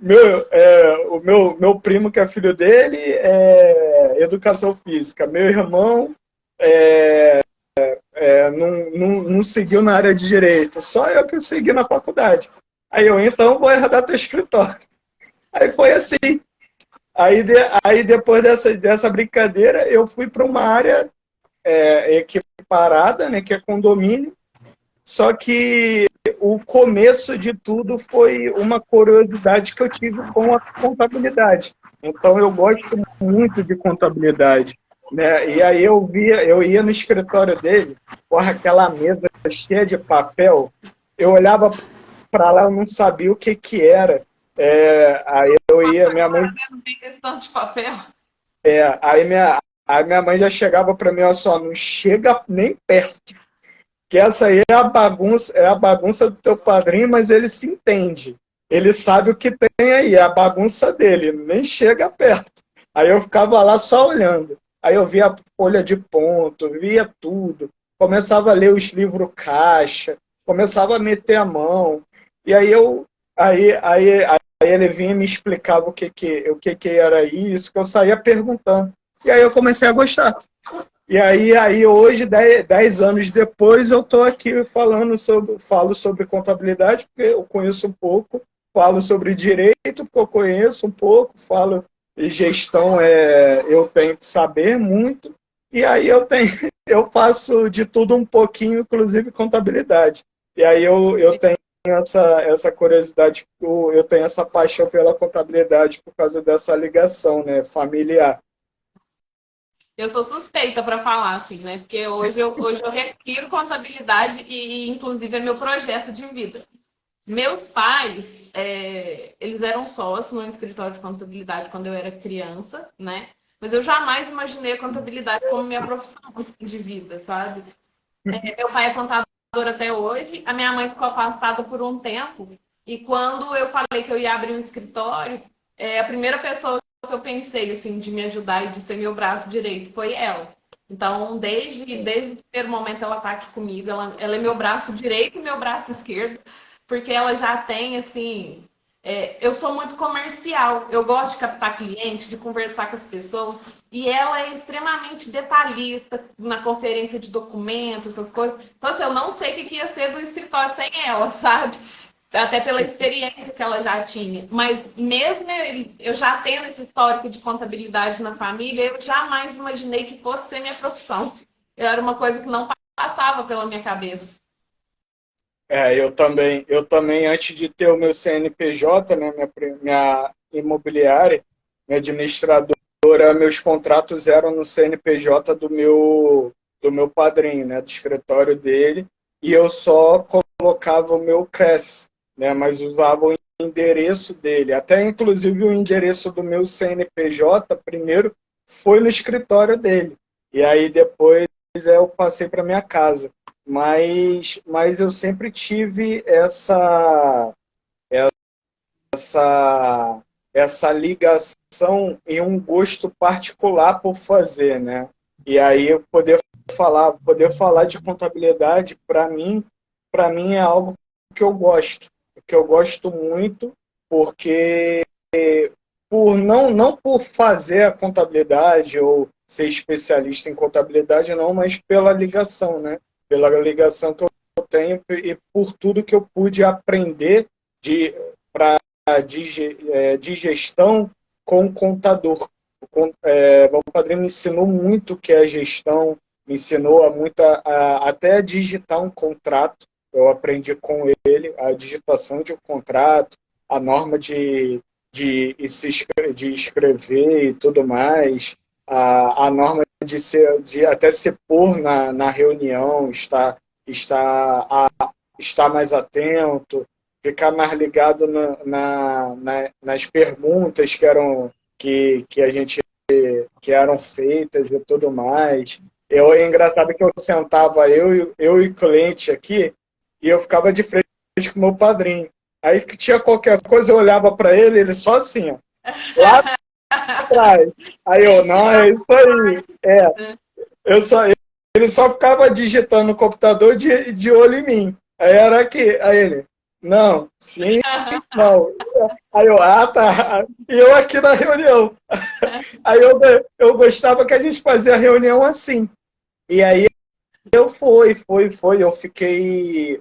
o meu primo, que é filho dele, é educação física. Meu irmão não seguiu na área de direito. Só eu que segui na faculdade. Aí eu, então, vou herdar teu escritório. Aí foi assim. Aí, aí depois dessa brincadeira, eu fui para uma área equiparada, né, que é condomínio. Só que o começo de tudo foi uma curiosidade que eu tive com a contabilidade. Então eu gosto muito de contabilidade, né? E aí eu ia no escritório dele, porra, aquela mesa cheia de papel, eu olhava para lá, eu não sabia o que que era. Aí eu ia, minha mãe, Não tem questão de papel. aí minha mãe já chegava para mim, olha só, não chega nem perto. Que essa aí é a bagunça do teu padrinho, mas ele se entende. Ele sabe o que tem aí, é a bagunça dele, nem chega perto. Aí eu ficava lá só olhando. Aí eu via a folha de ponto, via tudo. Começava a ler os livros caixa, começava a meter a mão. E aí ele vinha e me explicava o que que era isso, que eu saía perguntando. E aí eu comecei a gostar. E aí hoje, 10 anos depois, eu estou aqui falo sobre contabilidade, porque eu conheço um pouco, falo sobre direito, porque eu conheço um pouco, falo de gestão, eu tenho que saber muito, e aí eu faço de tudo um pouquinho, inclusive contabilidade. E aí eu tenho essa curiosidade, eu tenho essa paixão pela contabilidade por causa dessa ligação, né, familiar. Eu sou suspeita para falar, assim, né? Porque hoje eu respiro contabilidade inclusive, é meu projeto de vida. Meus pais, eles eram sócios no escritório de contabilidade quando eu era criança, né? Mas eu jamais imaginei a contabilidade como minha profissão assim, de vida, sabe? Meu pai é contador até hoje, a minha mãe ficou afastada por um tempo, e quando eu falei que eu ia abrir um escritório, a primeira pessoa que eu pensei, assim, de me ajudar e de ser meu braço direito foi ela. Então, desde o primeiro momento, ela está aqui comigo. Ela é meu braço direito e meu braço esquerdo, porque ela já tem, assim... eu sou muito comercial. Eu gosto de captar cliente, de conversar com as pessoas. E ela é extremamente detalhista na conferência de documentos, essas coisas. Então, assim, eu não sei o que ia ser do escritório sem ela, sabe? Até pela experiência que ela já tinha. Mas mesmo eu já tendo esse histórico de contabilidade na família, eu jamais imaginei que fosse ser minha profissão. Era uma coisa que não passava pela minha cabeça. Eu também, antes de ter o meu CNPJ, né, minha imobiliária, minha administradora, meus contratos eram no CNPJ do meu padrinho, né, do escritório dele, e eu só colocava o meu CRES, né, mas usava o endereço dele. Até, inclusive, o endereço do meu CNPJ, primeiro, foi no escritório dele. E aí, depois, eu passei para minha casa. Mas eu sempre tive essa, essa ligação e um gosto particular por fazer, né? E aí eu poder falar de contabilidade, para mim é algo que eu gosto muito, porque não por fazer a contabilidade ou ser especialista em contabilidade, não, mas pela ligação, né? Pela ligação que eu tenho e por tudo que eu pude aprender de gestão com o contador. Meu padrinho me ensinou muito o que é gestão, me ensinou até a digitar um contrato. Eu aprendi com ele a digitação de um contrato, a norma de escrever e tudo mais, a norma de até se pôr na reunião, estar mais atento, ficar mais ligado nas perguntas que eram feitas e tudo mais. É engraçado que eu sentava, eu e o cliente aqui, e eu ficava de frente com o meu padrinho. Aí que tinha qualquer coisa, eu olhava para ele, ele só assim, ó, lá atrás. Aí eu, não, é isso aí. Ele só ficava digitando no computador de olho em mim. Aí era aqui, aí ele. Não, sim, não. Aí eu, tá. E eu aqui na reunião. Aí eu gostava que a gente fazia a reunião assim. E aí eu eu fiquei.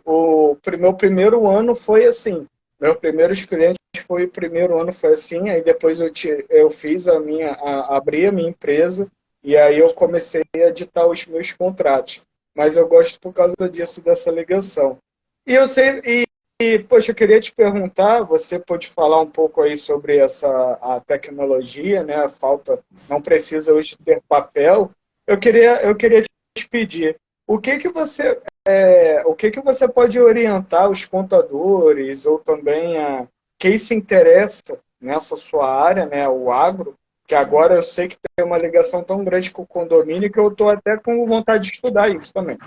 Meu primeiro ano foi assim. Meu primeiro cliente foi o primeiro ano foi assim. Aí depois eu fiz abri a minha empresa e aí eu comecei a editar os meus contratos. Mas eu gosto por causa disso, dessa ligação. E eu sei, poxa, eu queria te perguntar, você pode falar um pouco aí sobre a tecnologia, né? A falta, não precisa hoje ter papel. Eu queria te pedir, o que que você pode orientar os contadores ou também quem se interessa nessa sua área, né? O agro, que agora eu sei que tem uma ligação tão grande com o condomínio que eu estou até com vontade de estudar isso também.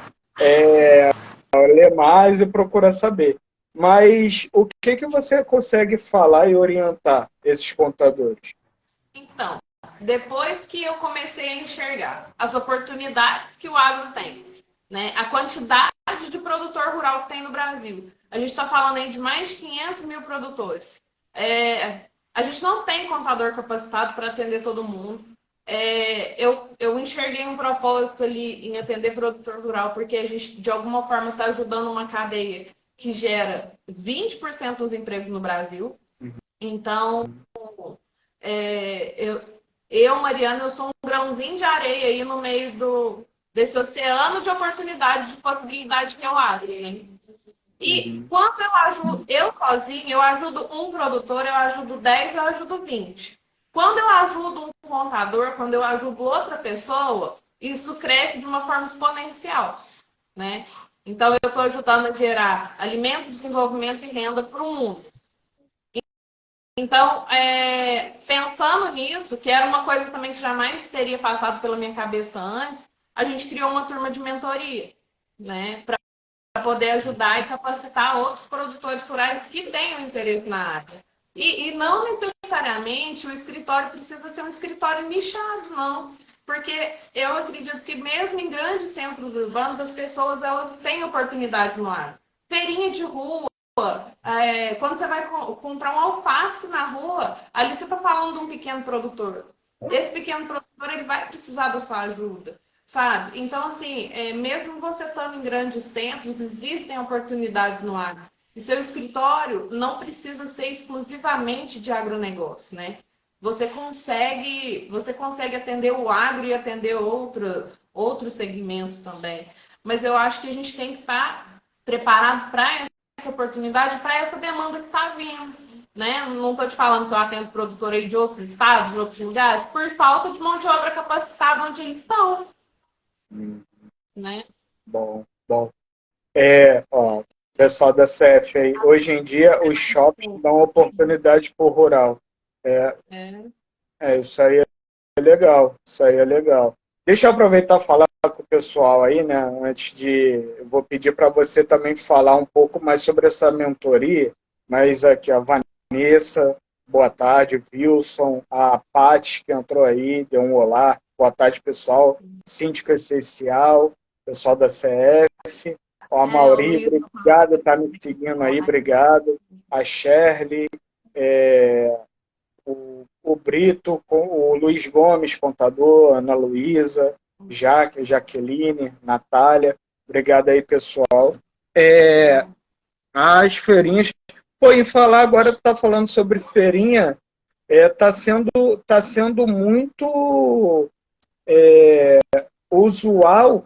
Ler mais e procurar saber. Mas o que que você consegue falar e orientar esses contadores? Então, depois que eu comecei a enxergar as oportunidades que o agro tem, né, a quantidade de produtor rural que tem no Brasil, a gente está falando aí de mais de 500 mil produtores. A gente não tem contador capacitado para atender todo mundo. Eu enxerguei um propósito ali em atender produtor rural, porque a gente, de alguma forma, está ajudando uma cadeia que gera 20% dos empregos no Brasil. Então, Mariana, eu sou um grãozinho de areia aí no meio desse oceano de oportunidades, de possibilidade que eu acho, né? E quando eu ajudo, eu sozinho, eu ajudo um produtor, eu ajudo 10, eu ajudo 20. Quando eu ajudo um contador, quando eu ajudo outra pessoa, isso cresce de uma forma exponencial, né? Então, eu estou ajudando a gerar alimento, desenvolvimento e renda para o mundo. Então, pensando nisso, que era uma coisa também que jamais teria passado pela minha cabeça antes, a gente criou uma turma de mentoria, né? Para poder ajudar e capacitar outros produtores rurais que tenham interesse na área. E não necessariamente o escritório precisa ser um escritório nichado, não. Porque eu acredito que mesmo em grandes centros urbanos, as pessoas elas têm oportunidade no ar. Feirinha de rua, quando você vai comprar um alface na rua, ali você está falando de um pequeno produtor. Esse pequeno produtor ele vai precisar da sua ajuda, sabe? Então, assim, mesmo você estando em grandes centros, existem oportunidades no agro. E seu escritório não precisa ser exclusivamente de agronegócio, né? Você consegue atender o agro e atender outros segmentos também. Mas eu acho que a gente tem que estar preparado para essa oportunidade, para essa demanda que está vindo. Né? Não estou te falando que eu atendo produtor aí de outros estados, de outros lugares, por falta de mão de obra capacitada onde eles estão. Né? Bom, bom. Ó, pessoal da CF aí, hoje em dia os shoppings dão oportunidade para o rural. Isso aí é legal, isso aí é legal. Deixa eu aproveitar e falar com o pessoal aí, né? Eu vou pedir para você também falar um pouco mais sobre essa mentoria, mas aqui a Vanessa, boa tarde, Wilson, a Paty que entrou aí, deu um olá, boa tarde, pessoal, Síndico Essencial, pessoal da CF, a Mauri, obrigado por estar me seguindo aí, obrigado, a Shirley, o Brito, o Luiz Gomes, contador, Ana Luísa, Jaqueline, Natália. Obrigado aí, pessoal. As feirinhas. Pô, em falar agora, tu está falando sobre feirinha, tá sendo muito usual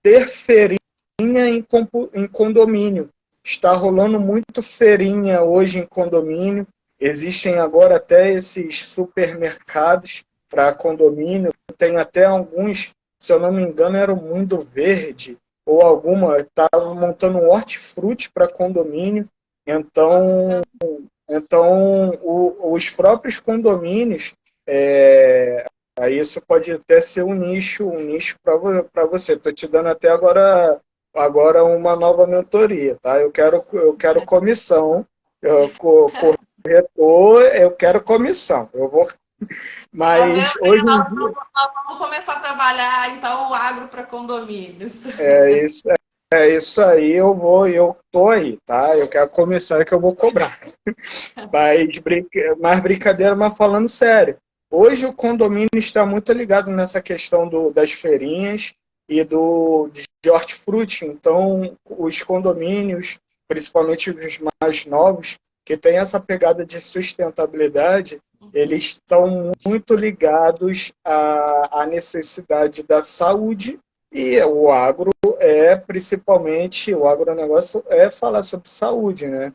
ter feirinha em condomínio. Está rolando muito feirinha hoje em condomínio. Existem agora até esses supermercados para condomínio. Tem até alguns, se eu não me engano, era o Mundo Verde, ou alguma, estava montando um hortifruti para condomínio. Então os próprios condomínios, isso pode até ser um nicho para você. Estou te dando até agora uma nova mentoria, tá? Eu quero comissão. Corretor, eu quero comissão. Eu vou. Mas hoje em dia. Nós vamos começar a trabalhar então o agro para condomínios. É isso. É isso aí, eu tô aí, tá? Eu quero começar que eu vou cobrar. Mais brincadeira, mas falando sério. Hoje o condomínio está muito ligado nessa questão das feirinhas e de hortifruti. Então, os condomínios, principalmente os mais novos, que têm essa pegada de sustentabilidade, eles estão muito ligados à necessidade da saúde e o agro principalmente, o agronegócio é falar sobre saúde, né?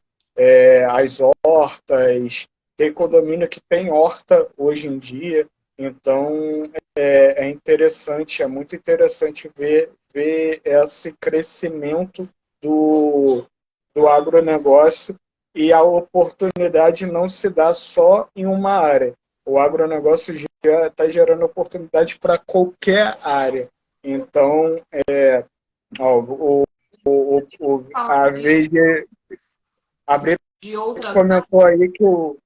As hortas, tem condomínio que tem horta hoje em dia, então é interessante, é muito interessante ver esse crescimento do agronegócio e a oportunidade não se dá só em uma área. O agronegócio está gerando oportunidade para qualquer área. Então, ó, a VG, a Brita De outras comentou aí que o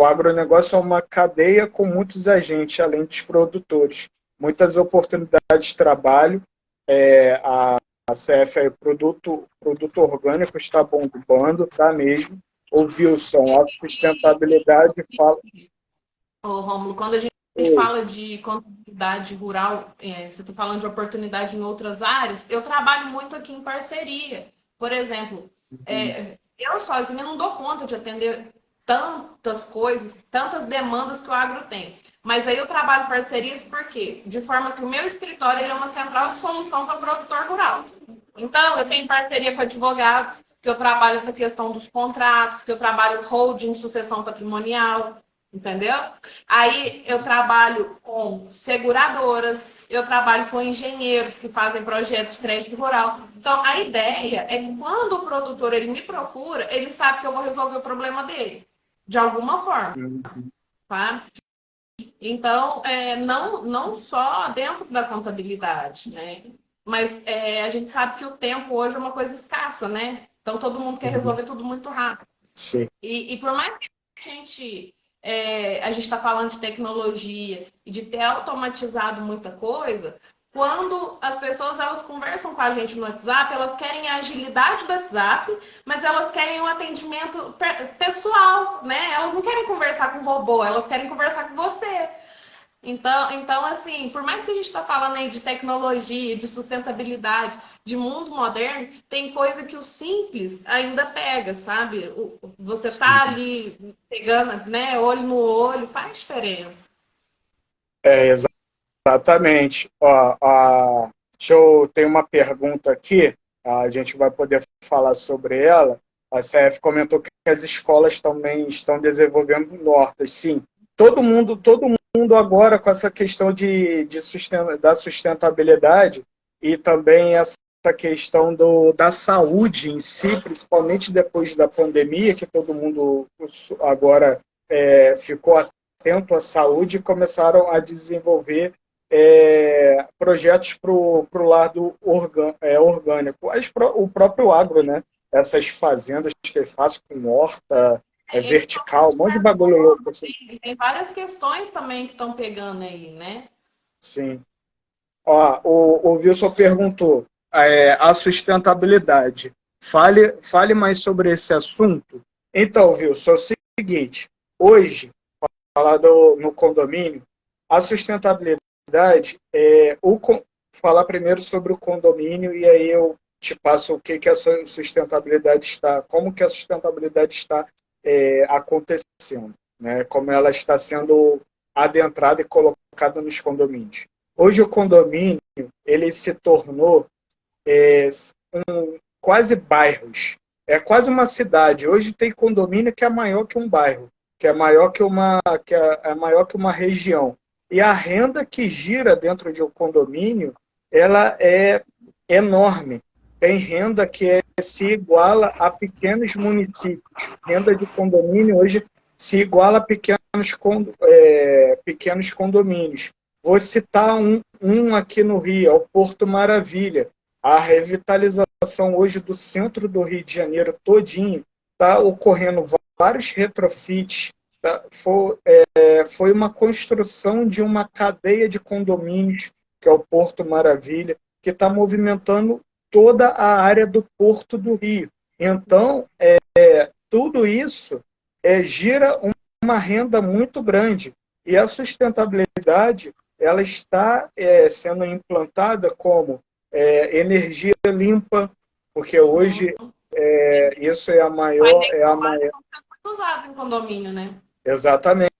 agronegócio é uma cadeia com muitos agentes, além dos produtores. Muitas oportunidades de trabalho. A CF, produto orgânico, está bombando, tá mesmo. O Wilson, a sustentabilidade fala. Ô, Rômulo, quando a gente fala de contabilidade rural, você está falando de oportunidade em outras áreas, eu trabalho muito aqui em parceria. Por exemplo, eu sozinha não dou conta de atender tantas coisas, tantas demandas que o agro tem. Mas aí eu trabalho em parcerias porque, de forma que o meu escritório ele é uma central de solução para o produtor rural. Então, eu tenho parceria com advogados, que eu trabalho essa questão dos contratos, que eu trabalho holding, sucessão patrimonial, entendeu? Aí eu trabalho com seguradoras, eu trabalho com engenheiros que fazem projetos de crédito rural. Então, a ideia é que quando o produtor ele me procura, ele sabe que eu vou resolver o problema dele, de alguma forma, tá? Então, não só dentro da contabilidade, né? Mas a gente sabe que o tempo hoje é uma coisa escassa, né? Então, todo mundo quer resolver tudo muito rápido. Sim. E por mais que a gente está falando de tecnologia e de ter automatizado muita coisa, quando as pessoas elas conversam com a gente no WhatsApp, elas querem a agilidade do WhatsApp, mas elas querem um atendimento pessoal, né? Elas não querem conversar com o robô, elas querem conversar com você. Então, assim, por mais que a gente está falando aí de tecnologia, de sustentabilidade, de mundo moderno, tem coisa que o simples ainda pega, sabe? Você tá ali pegando, né, olho no olho, faz diferença. Exatamente. Tem uma pergunta aqui, a gente vai poder falar sobre ela. A CF comentou que as escolas também estão desenvolvendo hortas. Sim, todo mundo agora com essa questão da sustentabilidade e também essa questão da saúde em si, principalmente depois da pandemia, que todo mundo agora ficou atento à saúde e começaram a desenvolver projetos para o lado orgânico. O próprio agro, né? Essas fazendas que ele faz com horta, vertical, um monte de bagulho louco. Assim. Tem várias questões também que estão pegando aí, né? Sim. Ó, o Wilson perguntou a sustentabilidade. Fale mais sobre esse assunto. Então, Wilson, é o seguinte. Hoje, no condomínio, a sustentabilidade falar primeiro sobre o condomínio e aí eu te passo o que a sustentabilidade está, como que a sustentabilidade está acontecendo, né? Como ela está sendo adentrada e colocada nos condomínios. Hoje o condomínio ele se tornou quase bairros, é quase uma cidade. Hoje tem condomínio que é maior que um bairro, que é maior que maior que uma região. E a renda que gira dentro de um condomínio, ela é enorme. Tem renda que se iguala a pequenos municípios. Renda de condomínio hoje se iguala a pequenos condomínios. Vou citar um aqui no Rio, é o Porto Maravilha. A revitalização hoje do centro do Rio de Janeiro todinho está ocorrendo vários retrofits. Foi uma construção de uma cadeia de condomínios, que é o Porto Maravilha, que está movimentando toda a área do Porto do Rio. Então, tudo isso gira uma renda muito grande. E a sustentabilidade ela está sendo implantada como energia limpa, porque hoje isso é a maior... São muito usados em condomínio, né? Exatamente.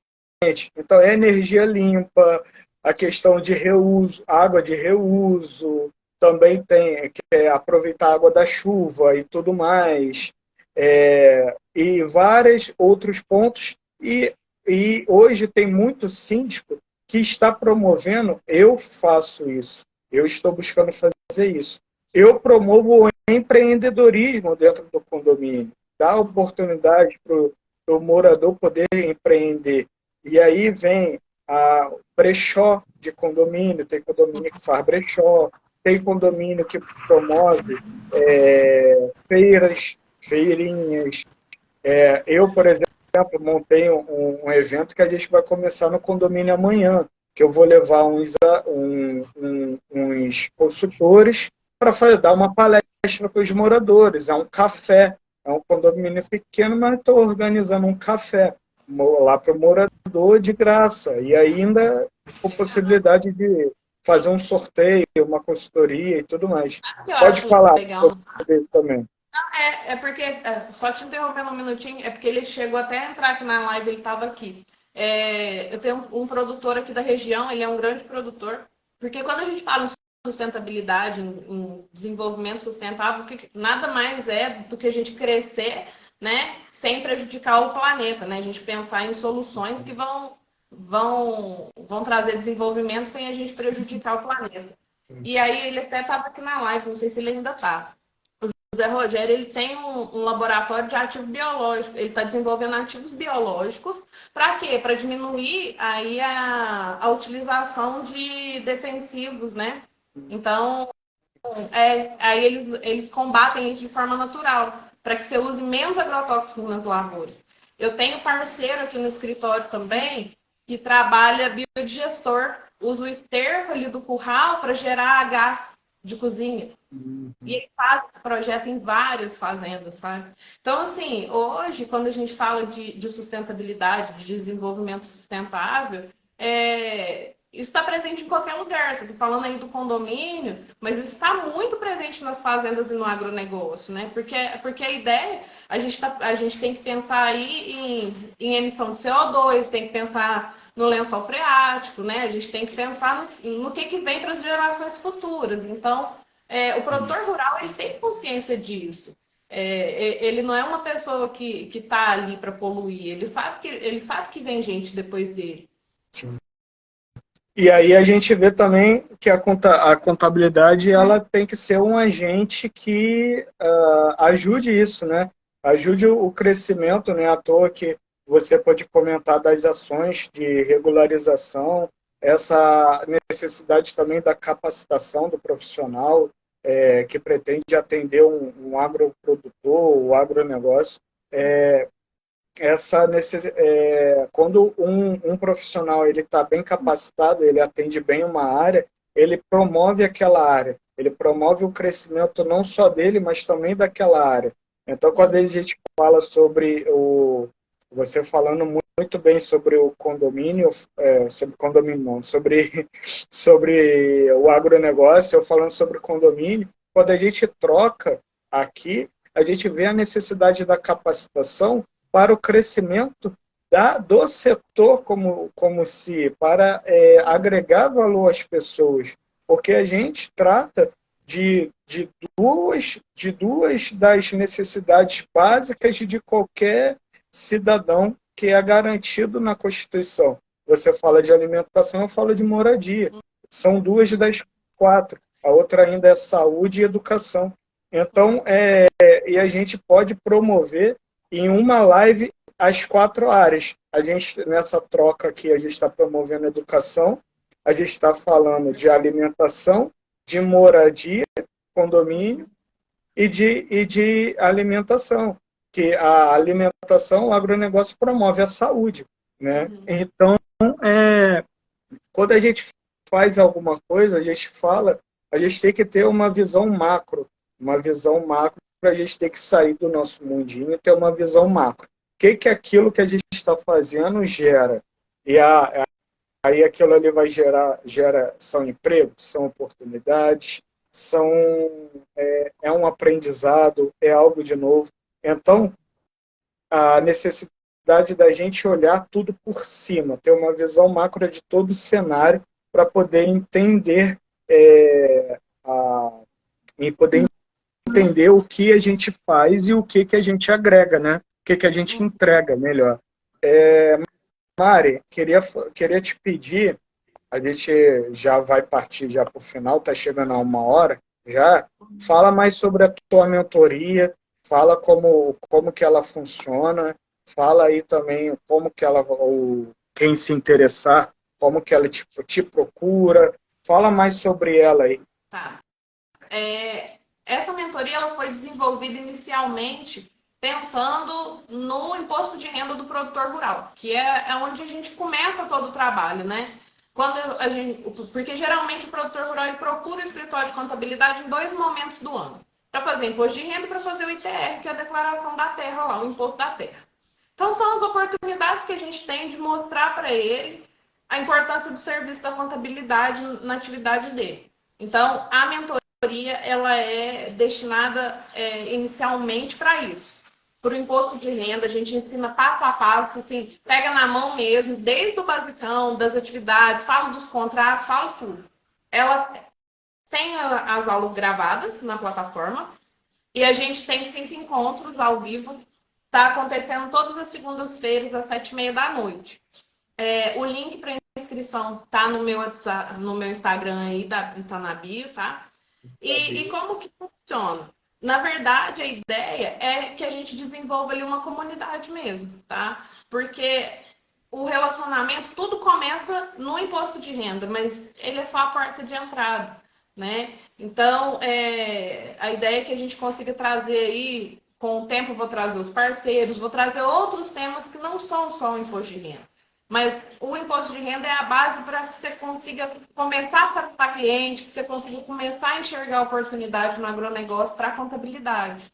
Então, é energia limpa, a questão de reuso, água de reuso, também tem que aproveitar a água da chuva e tudo mais, e vários outros pontos. E hoje tem muito síndico que está promovendo, eu faço isso, eu estou buscando fazer isso. Eu promovo o empreendedorismo dentro do condomínio, dar oportunidade para o morador poder empreender. E aí vem a brechó de condomínio, tem condomínio que faz brechó, tem condomínio que promove feiras, feirinhas. Eu, por exemplo, montei um evento que a gente vai começar no condomínio amanhã, que eu vou levar uns consultores para dar uma palestra para os moradores. É um café, é um condomínio pequeno, mas estou organizando um café lá para o morador de graça. E ainda com possibilidade de fazer um sorteio, uma consultoria e tudo mais. Pode falar sobre isso também. Porque, só te interrompendo um minutinho, é porque ele chegou até a entrar aqui na live, ele estava aqui. Eu tenho um produtor aqui da região, ele é um grande produtor, porque quando a gente fala em sustentabilidade, em desenvolvimento sustentável, nada mais é do que a gente crescer, né, sem prejudicar o planeta, né? A gente pensar em soluções que vão trazer desenvolvimento sem a gente prejudicar o planeta. E aí ele até estava aqui na live, não sei se ele ainda está. O Zé Rogério ele tem um laboratório de ativo biológico. Ele está desenvolvendo ativos biológicos. Para quê? Para diminuir aí a utilização de defensivos, né? Então, aí eles combatem isso de forma natural, para que você use menos agrotóxicos nas lavouras. Eu tenho parceiro aqui no escritório também que trabalha biodigestor. Usa o esterco ali do curral para gerar gás de cozinha. E ele faz esse projeto em várias fazendas, sabe? Então, assim, hoje, quando a gente fala de sustentabilidade, de desenvolvimento sustentável, isso está presente em qualquer lugar. Você está falando aí do condomínio, mas isso está muito presente nas fazendas e no agronegócio, né? Porque a ideia, a gente tem que pensar aí em emissão de CO2, tem que pensar no lençol freático, né? A gente tem que pensar no que vem para as gerações futuras. Então, o produtor rural ele tem consciência disso. Ele não é uma pessoa que está ali para poluir. Ele sabe que vem gente depois dele. Sim. E aí a gente vê também que a contabilidade ela tem que ser um agente que ajude isso, né? Ajude o crescimento, né? À toa que você pode comentar das ações de regularização, essa necessidade também da capacitação do profissional que pretende atender um agroprodutor, o agronegócio. Quando um profissional ele está bem capacitado, ele atende bem uma área, ele promove aquela área, ele promove o crescimento não só dele, mas também daquela área. Então, quando a gente fala sobre você falando muito bem sobre o condomínio, sobre condomínio não, sobre o agronegócio, eu falando sobre condomínio, quando a gente troca aqui, a gente vê a necessidade da capacitação para o crescimento do setor como se para agregar valor às pessoas, porque a gente trata de duas das necessidades básicas de qualquer cidadão que é garantido na Constituição. Você fala de alimentação, eu falo de moradia. São duas das quatro. A outra ainda é saúde e educação. Então, e a gente pode promover em uma live as quatro áreas. A gente, nessa troca aqui, a gente está promovendo educação, a gente está falando de alimentação, de moradia, condomínio e de alimentação. Que a alimentação, o agronegócio promove a saúde, né? Então, quando a gente faz alguma coisa, a gente tem que ter uma visão macro. uma visão macro, para a gente ter que sair do nosso mundinho e ter uma visão macro. O que que aquilo que a gente está fazendo gera? E aí aquilo ali vai são empregos, são oportunidades, é um aprendizado, é algo de novo. Então, a necessidade da gente olhar tudo por cima, ter uma visão macro de todo o cenário para poder entender e poder entender o que a gente faz e o que a gente agrega, né? O que a gente entrega melhor. Mari, queria te pedir, a gente já vai partir já para o final, está chegando a 1 hora já. Fala mais sobre a tua mentoria, fala como que ela funciona, fala aí também como que quem se interessar, como que ela te procura, fala mais sobre ela aí. Tá. Essa mentoria ela foi desenvolvida inicialmente pensando no imposto de renda do produtor rural, que é onde a gente começa todo o trabalho, né? Porque geralmente o produtor rural ele procura o escritório de contabilidade em 2 momentos do ano. Para fazer imposto de renda e para fazer o ITR, que é a declaração da terra lá, o imposto da terra. Então são as oportunidades que a gente tem de mostrar para ele a importância do serviço da contabilidade na atividade dele. Então, a mentoria ela é destinada inicialmente para isso. Para o imposto de renda, a gente ensina passo a passo, assim, pega na mão mesmo, desde o basicão, das atividades, fala dos contratos, fala tudo. Ela tem as aulas gravadas na plataforma e a gente tem 5 encontros ao vivo. Está acontecendo todas as segundas-feiras, às 7h30 da noite. O link para inscrição está no meu WhatsApp, no meu Instagram aí, tá na bio, tá? E como que funciona? Na verdade, a ideia é que a gente desenvolva ali uma comunidade mesmo, tá? Porque o relacionamento, tudo começa no imposto de renda, mas ele é só a porta de entrada, né? Então, a ideia é que a gente consiga trazer aí, com o tempo eu vou trazer os parceiros, vou trazer outros temas que não são só o imposto de renda. Mas o imposto de renda é a base para que você consiga começar a captar cliente, que você consiga começar a enxergar oportunidade no agronegócio para a contabilidade.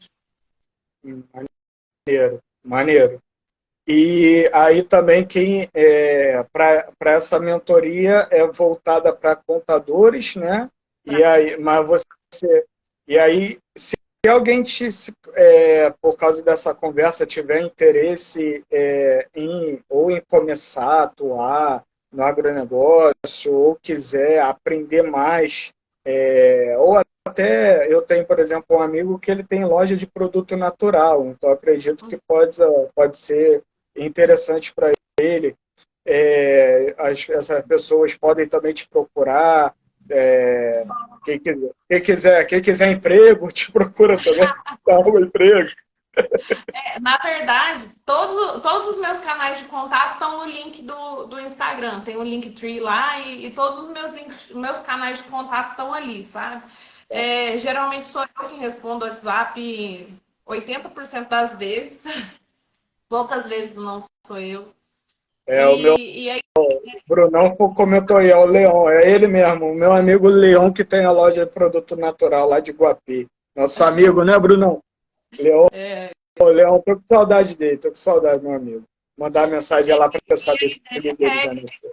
Maneiro. E aí também para essa mentoria é voltada para contadores, né? E aí, se alguém por causa dessa conversa tiver interesse em começar a atuar no agronegócio ou quiser aprender mais, ou até eu tenho, por exemplo, um amigo que ele tem loja de produto natural, então acredito que pode ser interessante para ele. Essas pessoas podem também te procurar. Quem quiser emprego, te procura também. Dá um emprego. Na verdade, todos os meus canais de contato estão no link do Instagram. Tem o Linktree lá e todos os meus canais de contato estão ali, sabe? Geralmente sou eu que respondo o WhatsApp 80% das vezes. Poucas vezes não sou eu. Brunão comentou aí, é o Leão, é ele mesmo, o meu amigo Leão, que tem a loja de produto natural lá de Guapi. Nosso amigo, né, Brunão? Leão, Leão, tô com saudade dele, meu amigo. Mandar mensagem lá para saber se ele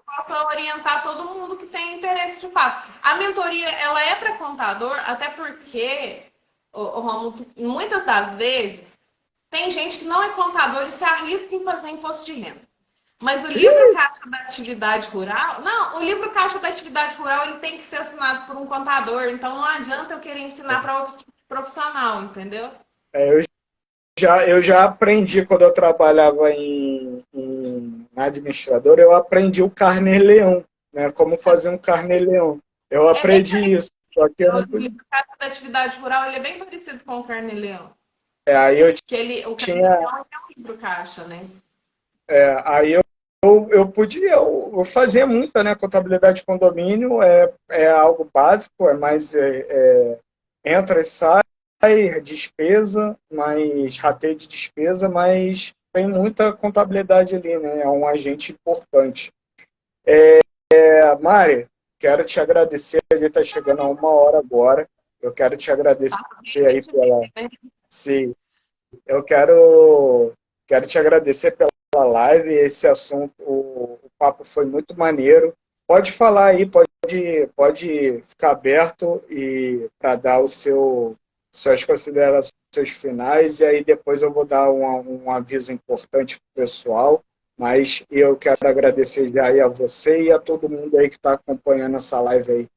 possa orientar todo mundo que tem interesse de fato. A mentoria, ela é para contador, até porque, Romulo, muitas das vezes, tem gente que não é contador e se arrisca em fazer imposto de renda. Mas o livro Caixa da Atividade Rural... Não, o livro Caixa da Atividade Rural ele tem que ser assinado por um contador. Então, não adianta eu querer ensinar para outro tipo de profissional, entendeu? Eu já aprendi, quando eu trabalhava na administradora, eu aprendi o Carnê-Leão, né? Como fazer um Carnê-Leão. Eu aprendi isso. Só que o livro Caixa da Atividade Rural ele é bem parecido com o Carnê-Leão. Aí eu o Carnê-Leão é um livro Caixa, né? Aí eu fazia muita, né? Contabilidade de condomínio é algo básico, entra e sai, despesa, mais rateio de despesa, mas tem muita contabilidade ali, né? É um agente importante. Mari, quero te agradecer, a gente está chegando a 1 hora agora. Eu quero te agradecer aí pela... Né? Sim, eu quero te agradecer pela live. Esse assunto, o papo foi muito maneiro. Pode falar aí, pode ficar aberto e para dar suas considerações finais, e aí depois eu vou dar um aviso importante para o pessoal. Mas eu quero agradecer já aí a você e a todo mundo aí que está acompanhando essa live aí.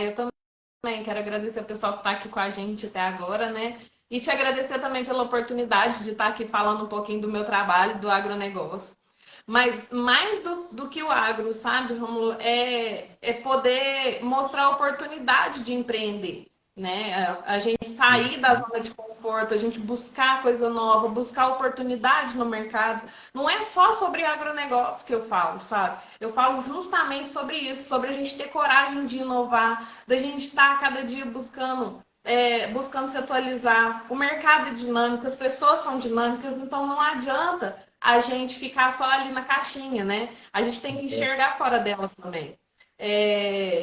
Eu também quero agradecer o pessoal que está aqui com a gente até agora, né? E te agradecer também pela oportunidade de estar aqui falando um pouquinho do meu trabalho, do agronegócio. Mas mais do que o agro, sabe, Romulo, é poder mostrar a oportunidade de empreender, né? A gente sair da zona de conforto, a gente buscar coisa nova, buscar oportunidade no mercado. Não é só sobre agronegócio que eu falo, sabe? Eu falo justamente sobre isso, sobre a gente ter coragem de inovar, da gente estar cada dia buscando se atualizar. O mercado é dinâmico, as pessoas são dinâmicas, então não adianta a gente ficar só ali na caixinha, né? A gente tem que enxergar fora dela também.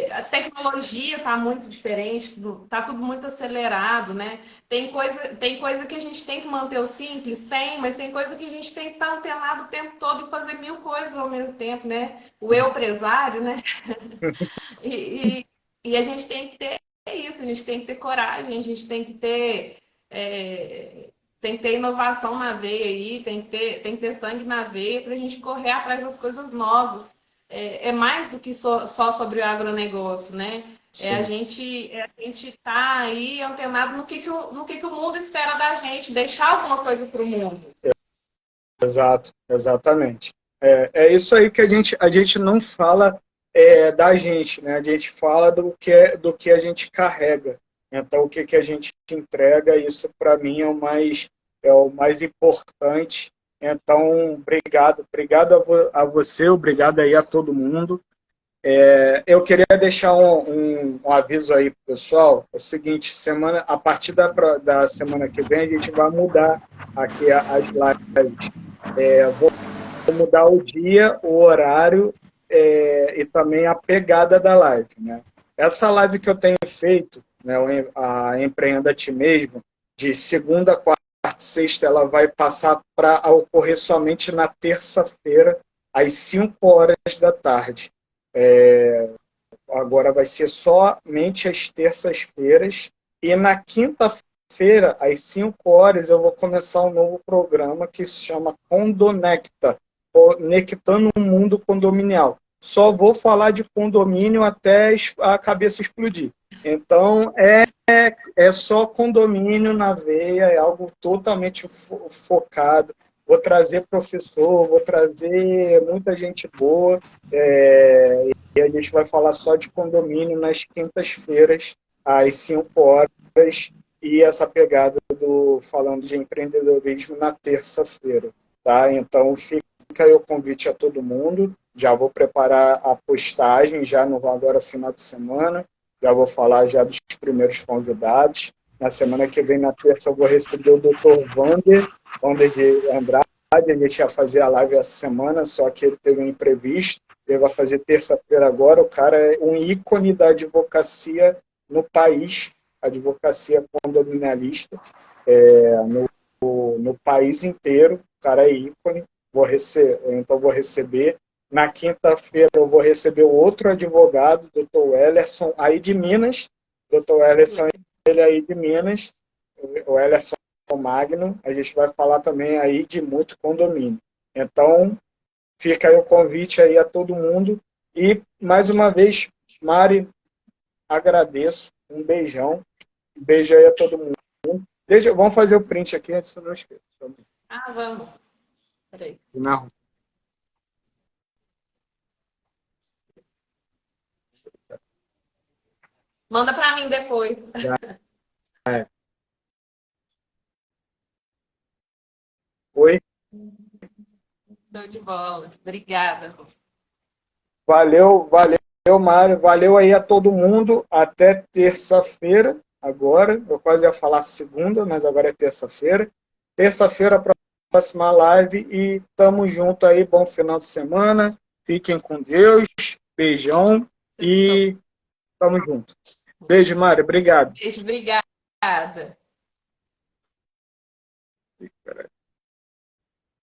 A tecnologia está muito diferente, está tudo muito acelerado, né? Tem coisa que a gente tem que manter o simples, mas tem coisa que a gente tem que estar antenado o tempo todo e fazer mil coisas ao mesmo tempo, né? O eu empresário, né? E a gente tem que ter isso, a gente tem que ter coragem, a gente tem que ter inovação na veia aí, tem que ter sangue na veia para a gente correr atrás das coisas novas. É mais do que só sobre o agronegócio, né? A gente tá aí antenado no que o mundo espera da gente, deixar alguma coisa para o mundo. Exato, exatamente. É isso aí que a gente não fala da gente, né? A gente fala do que a gente carrega. Então, o que a gente entrega, isso para mim é o mais importante. Então, obrigado a você, obrigado aí a todo mundo. Eu queria deixar um aviso aí pro pessoal. É o seguinte, a partir da semana que vem, a gente vai mudar aqui as lives. Vou mudar o dia, o horário e também a pegada da live, né? Essa live que eu tenho feito, né, a Empreenda a Ti Mesmo, de segunda, quarta e sexta, ela vai passar para ocorrer somente na terça-feira, às 5 horas da tarde. Agora vai ser somente às terças-feiras, e na quinta-feira, às 5 horas, eu vou começar um novo programa que se chama Condonecta, Conectando o Mundo Condominial. Só vou falar de condomínio até a cabeça explodir. Então, é só condomínio na veia, é algo totalmente focado. Vou trazer professor, vou trazer muita gente boa, e a gente vai falar só de condomínio nas quintas-feiras, às 5 horas, e essa pegada falando de empreendedorismo na terça-feira. Tá? Então, fica aí o convite a todo mundo. Já vou preparar a postagem, já no agora final de semana. Já vou falar já dos primeiros convidados. Na semana que vem, na terça, eu vou receber o Dr. Wander de Andrade. A gente ia fazer a live essa semana, só que ele teve um imprevisto. Ele vai fazer terça-feira agora. O cara é um ícone da advocacia no país, advocacia condominialista, no país inteiro. O cara é ícone. Então, vou receber. Na quinta-feira, eu vou receber outro advogado, Dr. Wellerson, aí de Minas. Dr. Wellerson, ele aí de Minas. O Wellerson Magno. A gente vai falar também aí de muito condomínio. Então, fica aí o convite aí a todo mundo. E, mais uma vez, Mari, agradeço. Um beijão. Um beijo aí a todo mundo. Vamos fazer o print aqui antes de eu não esqueça. Vamos. Peraí. Não. Manda para mim depois. Oi? Show de bola. Obrigada. Valeu, Mário. Valeu aí a todo mundo. Até terça-feira. Agora, eu quase ia falar segunda, mas agora é terça-feira. Terça-feira, próxima live. E tamo junto aí. Bom final de semana. Fiquem com Deus. Beijão. E tamo junto. Beijo, Mário. Obrigado. Beijo, obrigada.